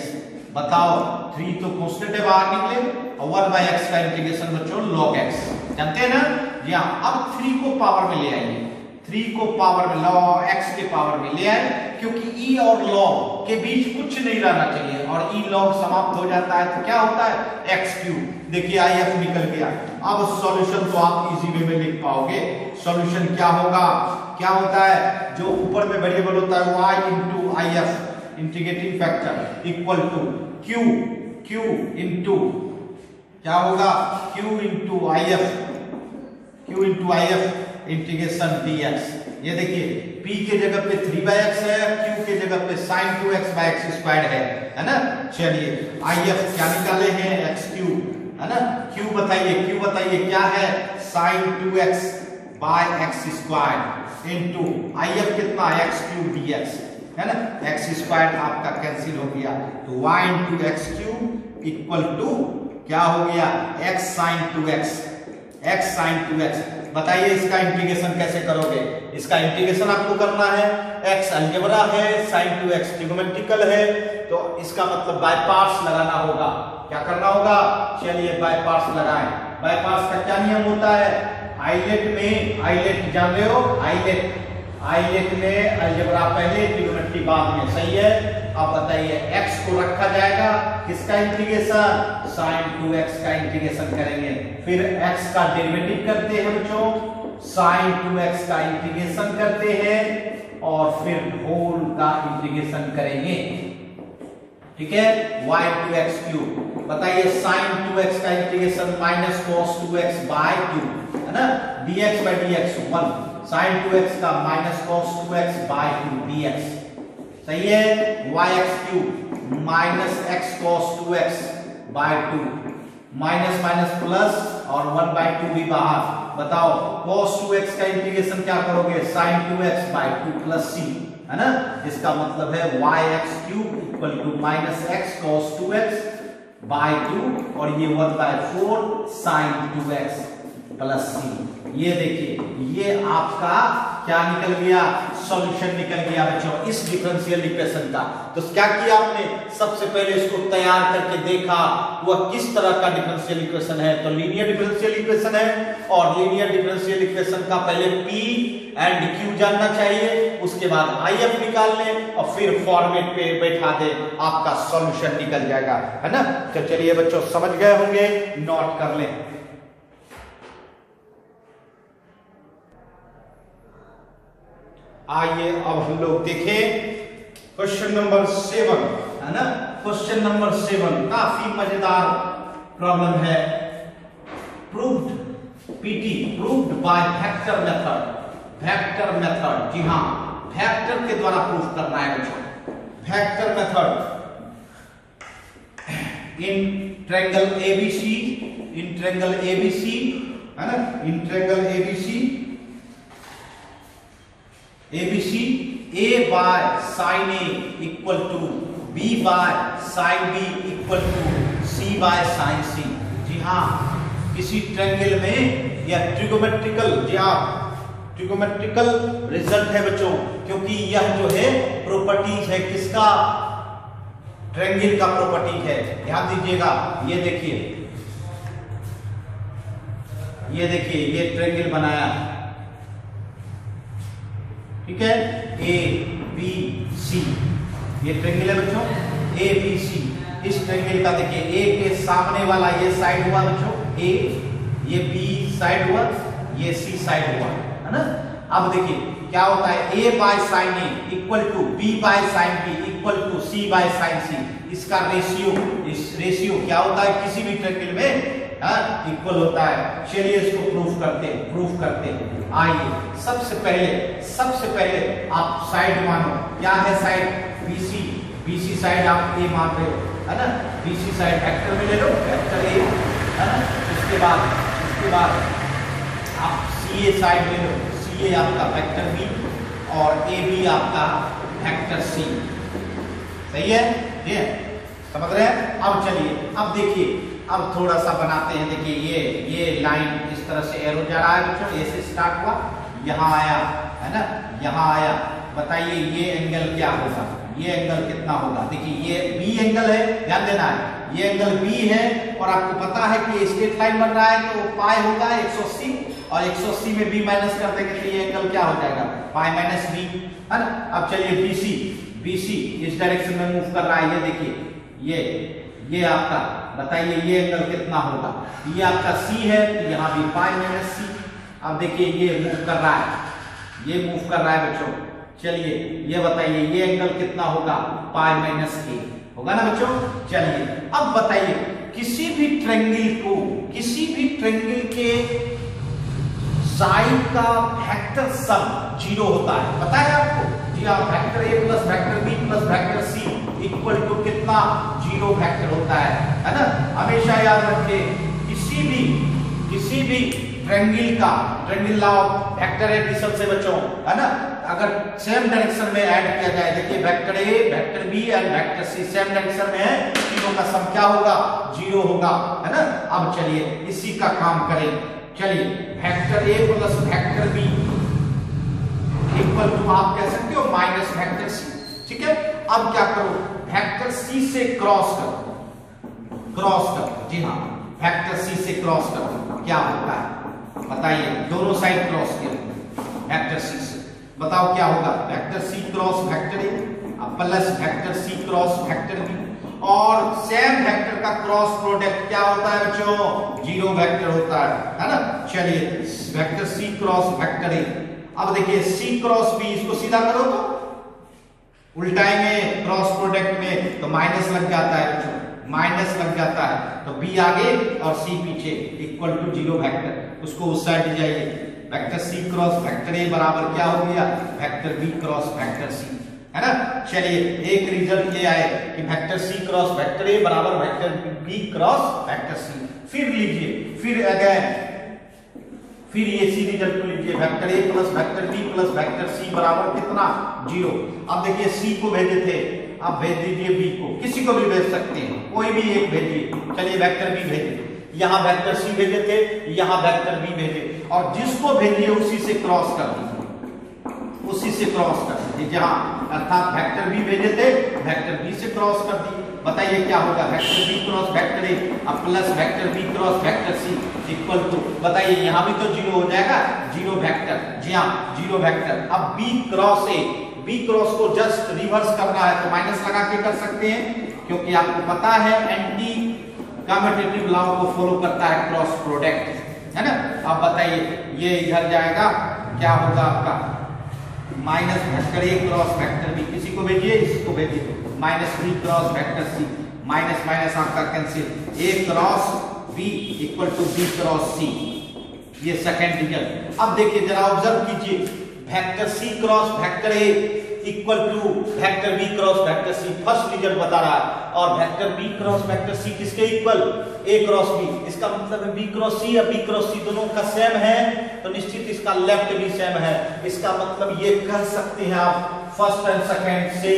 बताओ 3 तो कांस्टेंट है, बाहर निकले, और 1/x का इंटीग्रेशन बच्चों log x, जानते हैं ना। जी हाँ, अब 3 को पावर में ले आइए, 3 को पावर में log x के पावर में ले आए, क्योंकि e और log के बीच कुछ नहीं रहना चाहिए और e log समाप्त हो जाता है तो क्या होता है x³। देखिए IF निकल गया। अब सॉल्यूशन तो आप इजी वे में लिख पाओगे। सॉल्यूशन क्या होगा, क्या होता है, जो ऊपर में वेरिएबल होता है y × IF integrating factor equal to q into क्या होगा, q × IF इंटीग्रेशन dx। ये देखिए p के जगह पे 3/x है, q के जगह पे sin 2x/x² है ना। चलिए IF क्या निकाले हैं, x³ है ना। q बताइए क्या है, sin 2x/x² इंटू IF कितना x³ dx, है ना। x² आपका कैंसिल हो गया तो y × x³ इक्वल टू क्या हो गया, x sin 2x। बताइए इसका इंटीग्रेशन कैसे करोगे, इसका इंटीग्रेशन आपको करना है, x अलजेब्रा है, sin 2x ट्रिग्नोमेट्रिकल है, तो इसका मतलब बाय पार्ट्स लगाना होगा। क्या करना होगा, चलिए बाय पार्ट्स लगाएं। बाय पार्ट्स का क्या नियम होता है, आइलेट में, आइलेट जान रहे हो, आई लिख ले, अलजेब्रा पहले, ट्रिग्नोमेट्री बाद में, सही है। अब बताइए x को रखा जाएगा, किसका इंटीग्रेशन, sin 2x का इंटीग्रेशन करेंगे, फिर x का डेरिवेटिव करते हैं बच्चों, sin 2x का इंटीग्रेशन करते हैं और फिर होल का इंटीग्रेशन करेंगे, ठीक है। y 2x क्यूब, बताइए sin 2x का integration minus cos 2x by cube, है ना, dx by dx 1, sin 2x का minus cos 2x by cube dx, सही है। yx cube minus x cos 2x by 2, minus minus plus और 1 बाय 2 भी बाहर, बताओ cos 2x का इंटीग्रेशन क्या करोगे, sin 2x by 2 plus c, है ना, इसका मतलब है yx cube equal to minus x cos 2x by 2 और ये 1 bye 4 sin 2x plus c। ये देखिए ये आपका क्या निकल गया, सॉल्यूशन निकल गया बच्चों इस डिफरेंशियल इक्वेशन का। तो क्या किया आपने, सबसे पहले इसको तैयार करके देखा वह किस तरह का डिफरेंशियल इक्वेशन है, तो लीनियर डिफरेंशियल इक्वेशन है, और लीनियर डिफरेंशियल इक्वेशन का पहले P एंड Q जानना चाहिए, उसके बाद IF निकाल ले और फिर फॉर्मेट पे बैठा दे, आपका सॉल्यूशन निकल जाएगा, है ना। तो चलिए बच्चों समझ गए होंगे, नोट कर लें। आइए अब हम लोग देखें क्वेश्चन नंबर 7, है ना। क्वेश्चन नंबर 7 काफी मजेदार प्रॉब्लम है। Proved PT proved by vector method, vector method, जी हाँ वेक्टर के द्वारा प्रूव करना है बच्चों। Vector method in triangle ABC, in triangle ABC, है ना, in triangle ABC, ABC A by sin A equal to B by sin B equal to C by sin C। जी हाँ, किसी ट्रायंगल में यह ट्रिगोमेट्रिकल, जी हाँ ट्रिगोमेट्रिकल रिजल्ट है बच्चों, क्योंकि यह जो है प्रॉपर्टीज है किसका, ट्रायंगल का प्रॉपर्टी है। ध्यान दीजिएगा, ये देखिए, ये देखिए ये ट्रायंगल बनाया, ठीक है, ए बी सी, ये ट्रायंगल है बच्चों ए बी सी। इस ट्रायंगल का देखिए ए के सामने वाला ये साइड हुआ बच्चों ए, ये बी साइड हुआ, ये सी साइड हुआ, है ना। अब देखिए क्या होता है, A by sine A equal to B by sine B equal to C by sine C, इसका रेशियो, इस रेशियो क्या होता है किसी भी ट्रायंगल में इक्वल होता है। चलिए इसको प्रूफ करते हैं। आइए सबसे पहले आप साइड मानो, क्या है साइड, BC, BC साइड आप ए मान रहे हो, है ना, BC साइड वेक्टर में ले लो, वेक्टर ए, है ना। उसके बाद आप CA साइड ले लो, CA आपका वेक्टर B और AB आपका वेक्टर C, सही है, ये समझ रहे हैं। अब चलिए अब देखिए, अब थोड़ा सा बनाते हैं। देखिए ये लाइन इस तरह से एरो जा रहा है बच्चों, ए से स्टार्ट हुआ, यहाँ आया, है ना, यहाँ आया। बताइए ये एंगल क्या होगा, ये एंगल कितना होगा। देखिए ये बी एंगल है, ध्यान देना है, ये एंगल बी है और आपको पता है कि स्ट्रेट लाइन बन रहा है तो पाई होगा 180 और 180 में बी माइनस कर देंगे तो ये एंगल क्या हो जाएगा, पाई माइनस बी, है ना। अब चलिए BC इस डायरेक्शन में मूव कर रहा है, ये देखिए ये आपका, बताइए ये एंगल कितना होगा, ये आपका C है तो यहाँ भी पाई माइनस C। अब देखिए ये मूव कर रहा है बच्चों, चलिए ये बताइए ये एंगल कितना होगा, पाई माइनस A होगा ना बच्चों। चलिए अब बताइए किसी भी ट्रायंगल के साइड का वेक्टर सम 0 होता है, पता है आपको, जी हाँ, vector A plus vector B plus vector C equal to कितना, 0 वेक्टर होता है ना। हमेशा याद रखें किसी भी triangle law of vector addition से बच्चों, है ना, अगर सेम डायरेक्शन में ऐड किया जाए, देखिए vector A vector B and vector C same direction में है, तीनों का सम क्या होगा, 0 होगा, है ना। अब चलिए इसी का काम करें, चलिए vector A plus vector B equal to आप कह सकते हो माइनस वेक्टर C, ठीक है। अब क्या करो, वेक्टर C से क्रॉस करो, जी हाँ वेक्टर C से क्रॉस करो, क्या होता है बताइए, दोनों साइड क्रॉस किया वेक्टर C से, बताओ क्या होगा, vector C cross vector A plus vector C cross vector B, और सेम वेक्टर का क्रॉस प्रोडक्ट क्या होता है बच्चों, जीरो वेक्टर होता है ना। चलिए vector C cross vector A, अब देखिए सी क्रॉस बी, इसको सीधा करो तो उल्टाई में क्रॉस प्रोडक्ट में तो माइनस लग जाता है बच्चों, माइनस लग जाता है, तो बी आगे और सी पीछे इक्वल टू जीरो वेक्टर, उसको उस साइड जाइए, vector C cross vector A बराबर क्या हो गया, vector B cross vector C, है ना। चलिए एक रिजल्ट ये आए कि vector C cross vector A बराबर vector B cross vector C. फिर लीजिए, फिर अगेन फिर ये सी रिजल्ट को लीजिए, vector A plus vector B plus vector C बराबर कितना, जीरो। अब देखिए सी को भेजे थे, अब भेज दीजिए बी को, किसी को भी भेज सकते हैं, कोई भी एक भेजिए। चलिए वेक्टर बी भेजे, यहाँ वेक्टर सी भेजे थे, यहाँ वेक्टर बी भेजे, और जिसको भेजिए उसी से क्रॉस कर दीजिए, उसी से क्रॉस कर दीजिए, जहां अर्थात वेक्टर बी भेजे थे वेक्टर बी से क्रॉस कर दिए। बताइए क्या होगा, vector B cross vector A अब plus vector B cross vector C equal to, बताइए यहां भी तो जीरो हो जाएगा, जीरो वेक्टर, जी हाँ जीरो वेक्टर। अब B cross A, B cross को जस्ट रिवर्स करना है तो माइनस लगा के कर सकते हैं, क्योंकि आपको पता है एंटी कम्यूटेटिव लॉ को फॉलो करता है क्रॉस प्रोडक्ट, है ना। अब बताइए ये इधर जाएगा, क्या होगा आपका minus vector A cross vector B, किसी को भेजिए, इसको भेजिए, minus B cross vector C, minus minus आपका cancel, A cross B equal to B cross C, ये सेकंड रिजल्ट। अब देखिए जरा ऑब्जर्व कीजिए, vector C cross vector A equal to vector B cross vector C, first result बता रहा है, और vector B cross vector C किसके इक्वल, ए क्रॉस बी, इसका मतलब है बी क्रॉस सी या बी क्रॉस सी दोनों का सेम है, तो निश्चित इसका लेफ्ट भी सेम है। इसका मतलब ये कह सकते हैं आप फर्स्ट एंड सेकंड से,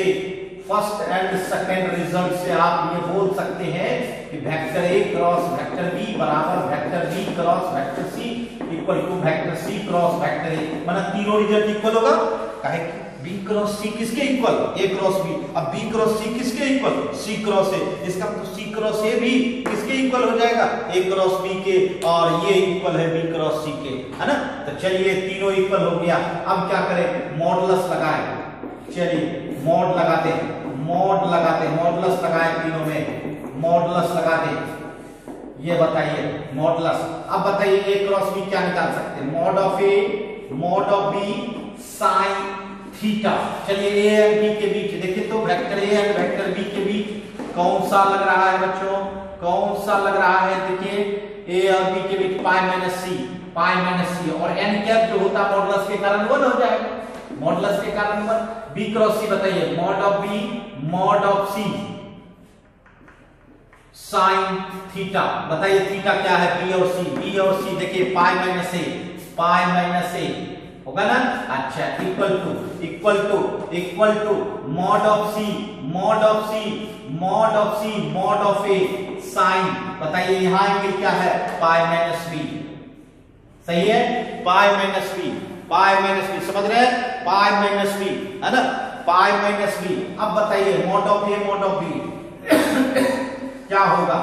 फर्स्ट एंड सेकंड रिजल्ट से आप ये बोल सकते हैं कि vector A cross vector B बराबर vector B cross vector C equal to vector C cross vector A, मतलब तीनों रिजल्ट इक्वल होगा। काहे बी क्रॉस सी किसके इक्वल, ए क्रॉस बी, अब बी क्रॉस सी किसके इक्वल, सी क्रॉस ए, इसका मतलब सी क्रॉस ए भी किसके इक्वल हो जाएगा, ए क्रॉस बी के, और ये इक्वल है बी क्रॉस सी के, है ना। तो चलिए तीनों इक्वल हो गया, अब क्या करें, मॉडुलस लगाएं, चलिए मॉड लगाते हैं, मॉड लगाते हैं, मॉडुलस लगाएं तीनों में, मॉडुलस लगा दें, ये बताइए मॉडुलस। अब बताइए ए क्रॉस बी क्या निकाल सकते हैं, mod of A mod of B sine theta. चलिए ए एंड बी के बीच देखिए तो vector A and vector B के बीच कौन सा लग रहा है बच्चों, कौन सा लग रहा है, देखिए ए और बी के बीच पाई माइनस सी, पाई माइनस सी, और एन कैप जो होता है मॉडुलस के कारण 1 हो जाएगा, मॉडुलस के कारण 1। बी क्रॉस सी बताइए, mod of B mod of C sine theta, बताइए थीटा क्या है, बी और सी, बी और सी देखिए पाई माइनस ए, पाई माइनस ए होगा ना, अच्छा equal to mod of C mod of C mod of C mod of A sine, बताइए यहां एंगल क्या है, पाई माइनस बी, सही है, pi minus B, pi minus B, समझ रहे हैं, पाई माइनस बी, है ना, पाई माइनस बी। अब बताइए mod of A mod of B क्या होगा,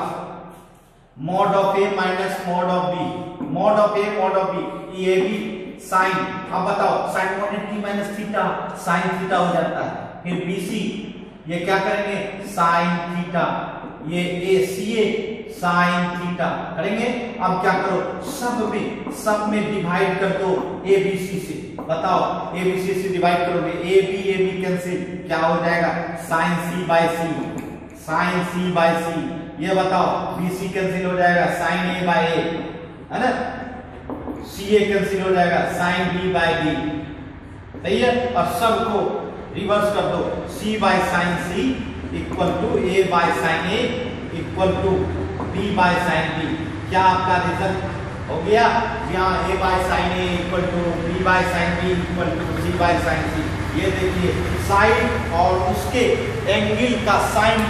mod of A minus mod of B, mod of A mod of B, A B sine. अब बताओ sine T minus theta, sine theta हो जाता है, फिर बीसी ये क्या करेंगे साइन थीटा, ये ए सी ए साइन थीटा करेंगे। अब क्या करो, सब में डिवाइड कर दो ए बी सी से, बताओ ए बी सी से डिवाइड करोगे, ए बी कैंसिल, क्या हो जाएगा साइन सी बाय सी, साइन सी बाय सी, ये बताओ बी सी कैंसिल हो जाएगा साइन ए बाय ए, है ना, सी ए कैंसिल हो जाएगा साइन बी बाय बी, सही है, और सबको रिवर्स कर दो, C by sine C equal to A by sine A equal to B by sine B. क्या आपका रिजल्ट हो गया, यहाँ A by sine A equal to B by sine B equal to C by sine C. ये देखिए साइन और उसके एंगल का साइन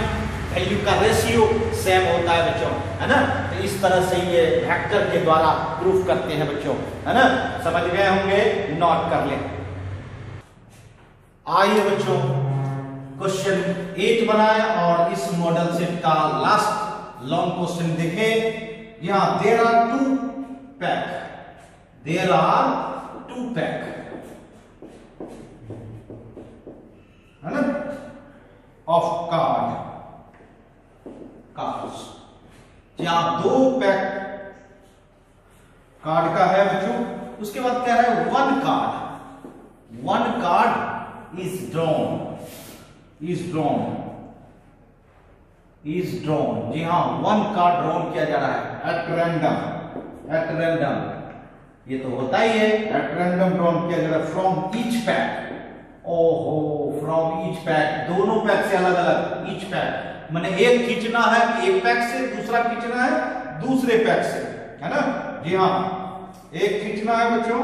वैल्यू का रेशियो सेम होता है बच्चों, है ना। तो इस तरह से ये वेक्टर के द्वारा प्रूफ करते हैं बच्चों, है ना, समझ गए होंगे, नोट कर लें। आइए बच्चों क्वेश्चन 8 बनाए और इस मॉडल सेट का लास्ट लॉन्ग क्वेश्चन देखें। यहां there are two pack of cards, जहां 2 पैक कार्ड का है बच्चों। उसके बाद कह रहा है वन कार्ड इज ड्रॉन, जी हाँ, 1 कार्ड ड्रॉन किया जा रहा है एट रैंडम, ये तो होता ही है, एट रैंडम ड्रॉन किया जा रहा है फ्रॉम ईच पैक। ओहो, फ्रॉम ईच पैक, दोनों पैक से अलग अलग, ईच पैक माने एक खींचना है एक पैक से, दूसरा खींचना है दूसरे पैक से, है ना। जी हाँ, एक खींचना है बच्चों,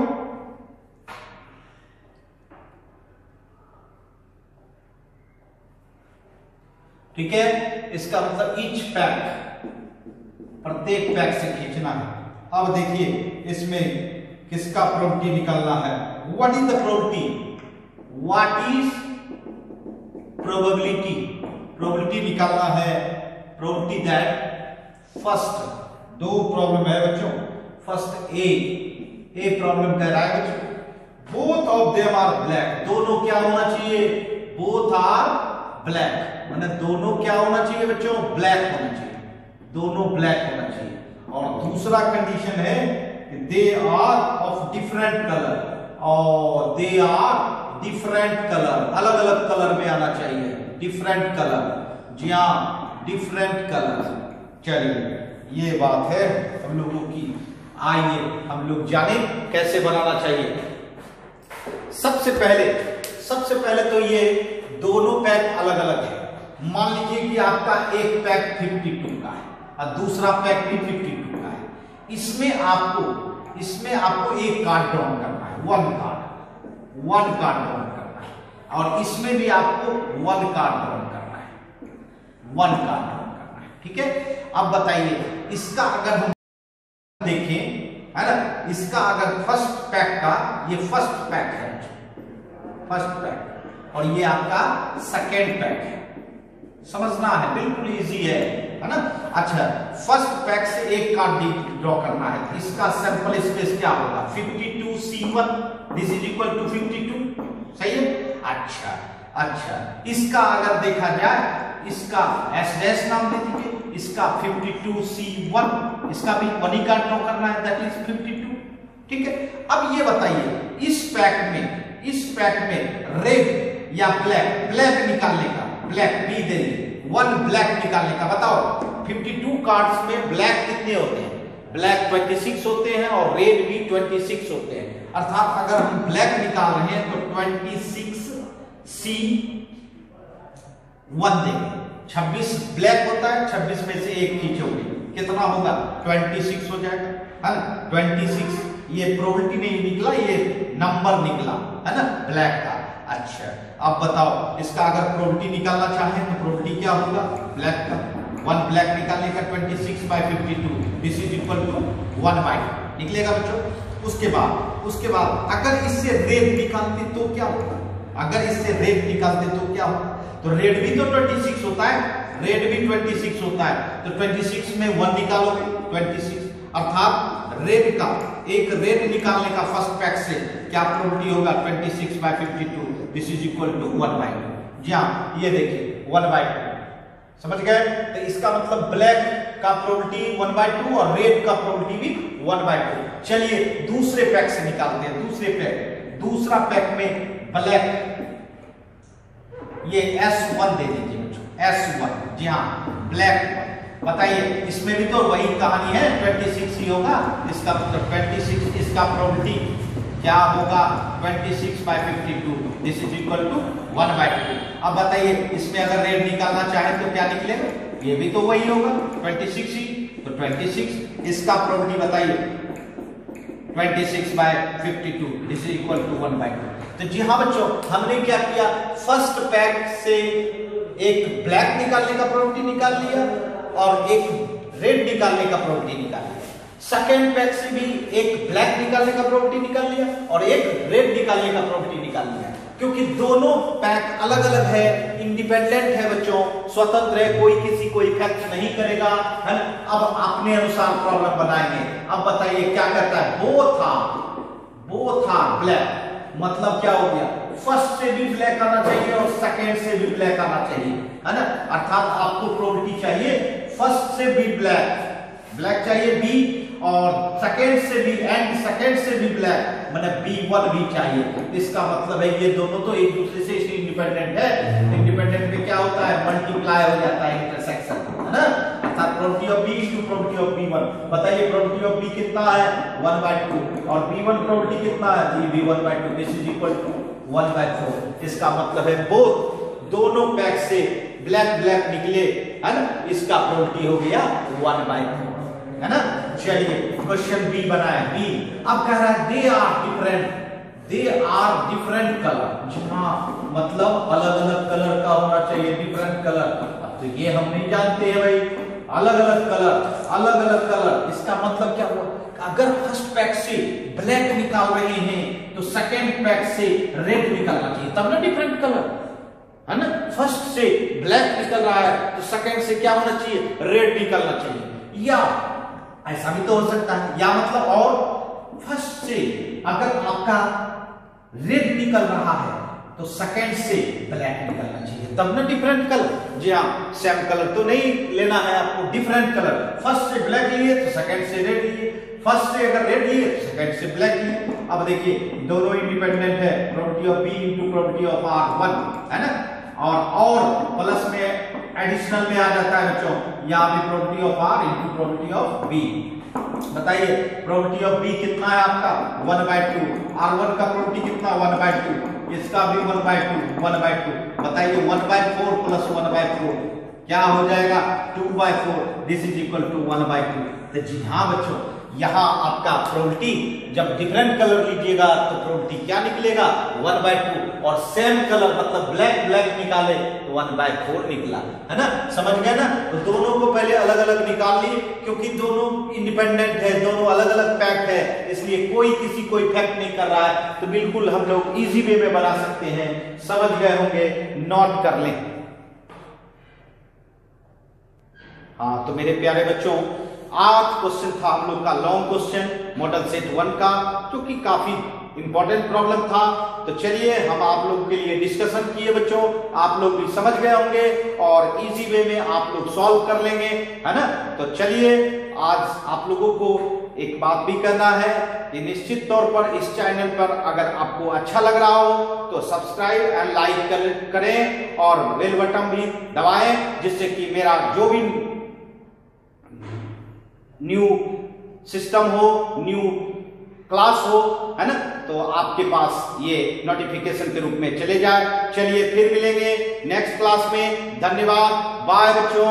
ठीक है, इसका मतलब ईच पैक, प्रत्येक पैक से खींचना है। अब देखिए इसमें किसका प्रोबेबिलिटी निकालना है, what is the probability, probability निकालना है, प्रोबेबिलिटी दैट फर्स्ट, 2 प्रॉब्लम है बच्चों। फर्स्ट ए प्रॉब्लम कह रहा है बच्चों both of them are black, दोनों क्या होना चाहिए, बोथ आर ब्लैक, माने दोनों क्या होना चाहिए बच्चों, ब्लैक होना चाहिए, दोनों ब्लैक होना चाहिए। और दूसरा कंडीशन है they are of different colour, और दे आर डिफरेंट कलर, अलग अलग कलर में आना चाहिए, डिफरेंट कलर, जी हाँ, डिफरेंट कलर। चलिए ये बात है हम लोगों की, आइए हम लोग जाने कैसे बनाना चाहिए। सबसे पहले तो ये दोनों पैक अलग अलग है। मान लीजिए कि आपका एक पैक 52 का है और दूसरा पैक भी 52 का है। इसमें आपको एक कार्ड ड्रॉन करना है, वन कार्ड ड्रॉन करना है, और इसमें भी आपको 1 कार्ड ड्रॉन करना है, ठीक है। अब बताइए इसका अगर हम देखें, है ना, इसका अगर फर्स्ट पैक का, ये फर्स्ट पैक है, और ये आपका सेकेंड पैक है, समझना है, बिल्कुल इजी है ना। अच्छा, फर्स्ट पैक से एक कार्ड ड्रॉ करना है, इसका सैंपल स्पेस क्या होगा, 52C1, this is equal to 52, सही है। अच्छा, इसका अगर देखा जाए, इसका S डैश नाम दे दीजिए, इसका 52C1, इसका भी 1 कार्ड ड्रॉ करना है, दैट इज 52, ठीक है। अब ये बताइए इस पैक में रेड या ब्लैक निकालने का, ब्लैक बी दे 1 ब्लैक निकालने का, बताओ 52 कार्ड्स में ब्लैक कितने होते हैं, ब्लैक 26 होते हैं और रेड भी 26 होते हैं। अर्थात अगर हम ब्लैक निकाल रहे हैं तो 26C1 देंगे, 26 ब्लैक होता है, 26 में से एक खींचोगे, कितना होगा, 26 हो जाएगा, है ना, 26। ये प्रोबेबिलिटी नहीं निकला, ये नंबर निकला, है ना, ब्लैक का। अच्छा, अब बताओ इसका अगर प्रोबेबिलिटी निकालना चाहें तो प्रोबेबिलिटी क्या होगा, ब्लैक का, 1 ब्लैक निकालने का 26/52, दिस इज इक्वल टू 1/2 निकलेगा बच्चों। उसके बाद अगर इससे रेड निकालते तो क्या होगा, तो रेड भी तो 26 होता है, तो 26 में 1 निकालोगे 26, अर्थात एक रेड निकालने का फर्स्ट पैक से क्या प्रोबेबिलिटी होगा, 26/52, दिस इज इक्वल टू 1/2। जी हाँ, ये देखिए 1/2, समझ गए। तो इसका मतलब ब्लैक का प्रोबेबिलिटी 1/2 और रेड का प्रोबेबिलिटी भी 1/2। चलिए दूसरे पैक से निकालते हैं, दूसरा पैक में ब्लैक, ये S1 दे दीजिए बच्चों, S1, जी हाँ, ब्लैक। बताइए इसमें भी तो वही कहानी है, 26 ही होगा, इसका मतलब 26, इसका प्रोबेबिलिटी क्या होगा, 26/52, दिस इज इक्वल टू 1/2। अब बताइए इसमें अगर रेड निकालना चाहे तो क्या निकलेगा, ये भी तो वही होगा, 26 ही, तो 26, इसका प्रोबेबिलिटी बताइए 26/52, दिस इज इक्वल टू 1/2। तो जी हाँ बच्चों, हमने क्या किया, फर्स्ट पैक से एक ब्लैक निकालने का प्रोबेबिलिटी निकाल लिया और एक रेड निकालने का प्रोबेबिलिटी निकाल लिया, सेकेंड पैक से भी एक ब्लैक निकालने का प्रोबेबिलिटी निकाल लिया और एक रेड निकालने का प्रोबेबिलिटी निकाल लिया। क्योंकि दोनों पैक अलग अलग है, इंडिपेंडेंट है बच्चों, स्वतंत्र है, कोई किसी को इफेक्ट नहीं करेगा, है ना। अब अपने अनुसार प्रॉब्लम बनाएंगे। अब बताइए क्या करता है, बोथ आर ब्लैक, मतलब क्या हो गया, फर्स्ट से भी ब्लैक आना चाहिए और सेकेंड से भी ब्लैक आना चाहिए, है ना। अर्थात आपको प्रोबेबिलिटी चाहिए फर्स्ट से भी ब्लैक चाहिए बी, और सेकेंड से भी एंड सेकेंड से भी ब्लैक, मतलब B1 भी चाहिए। इसका मतलब है ये दोनों तो एक दूसरे से इंडिपेंडेंट है। इंडिपेंडेंट में क्या होता है, मल्टीप्लाई हो जाता है, इंटरसेक्शन, है ना। अर्थात probability of B into probability of B1। बताइए प्रोबेबिलिटी ऑफ B कितना है, 1/2, और B1 प्रोबेबिलिटी कितना है, B1/2, this is equal to 1/4। इसका मतलब है वो दोनों पैक से ब्लैक निकले, है ना, इसका प्रोबेबिलिटी हो गया 1/4, है ना। चलिए क्वेश्चन बी बनाए, बी अब कह रहा है दे आर डिफरेंट कलर। हाँ, मतलब अलग अलग कलर का होना चाहिए, डिफरेंट कलर। अब तो ये हम नहीं जानते हैं भाई, अलग अलग कलर, इसका मतलब क्या हुआ, अगर फर्स्ट पैक से ब्लैक निकाल रहे हैं तो सेकेंड पैक से रेड निकालना चाहिए, तब ना डिफरेंट कलर, है ना। फर्स्ट से ब्लैक निकल रहा है तो सेकेंड से क्या होना चाहिए, रेड निकलना चाहिए, या ऐसा भी तो हो सकता है, या मतलब और फर्स्ट से अगर आपका रेड निकल रहा है तो सेकेंड से ब्लैक निकलना चाहिए, तब ना डिफरेंट कलर। जी हाँ, सेम कलर तो नहीं लेना है आपको, डिफरेंट कलर। फर्स्ट से ब्लैक लिए तो सेकेंड से रेड लिए, फर्स्ट से अगर रेड लिए तो सेकेंड से ब्लैक लिए। अब देखिए दोनों इंडिपेंडेंट है, probability of B into probability of R 1, है ना। और प्लस में एडिशनल में आ जाता है बच्चों, यहाँ पे probability of R into probability of B। बताइए प्रोबेबिलिटी ऑफ B कितना है आपका, 1/2, R1 का प्रोबेबिलिटी कितना, 1/2, इसका भी 1/2। बताइए 1/4 प्लस 1/4 क्या हो जाएगा, 2/4, दिस इज इक्वल टू 1/2। तो जी हाँ बच्चों, यहाँ आपका प्रोबेबिलिटी जब डिफरेंट कलर लीजिएगा तो प्रोबेबिलिटी क्या निकलेगा, 1/2, और सेम कलर मतलब ब्लैक निकाले तो 1/4 निकला, है ना। समझ गए ना। तो दोनों को पहले अलग अलग निकाल लिए, क्योंकि दोनों इंडिपेंडेंट है, दोनों अलग अलग पैक है, इसलिए कोई किसी को इफेक्ट नहीं कर रहा है, तो बिल्कुल हम लोग इजी वे में बना सकते हैं। समझ गए होंगे, नोट कर लें। हाँ तो मेरे प्यारे बच्चों, आज क्वेश्चन था हम लोग का लॉन्ग क्वेश्चन मॉडल सेट 1 का, जो कि काफी इंपॉर्टेंट प्रॉब्लम था। तो चलिए हम आप लोगों के लिए डिस्कशन किए बच्चों, आप लोग भी समझ गए होंगे और इजी वे में आप लोग सॉल्व कर लेंगे, है ना। तो चलिए आज आप लोगों को एक बात भी करना है कि निश्चित तौर पर इस चैनल पर अगर आपको अच्छा लग रहा हो तो सब्सक्राइब एंड लाइक करें और बेल बटन भी दबाएं, जिससे कि मेरा जो भी न्यू सिस्टम हो, न्यू क्लास हो, है ना, तो आपके पास ये नोटिफिकेशन के रूप में चले जाए। चलिए फिर मिलेंगे नेक्स्ट क्लास में। धन्यवाद, बाय बच्चों।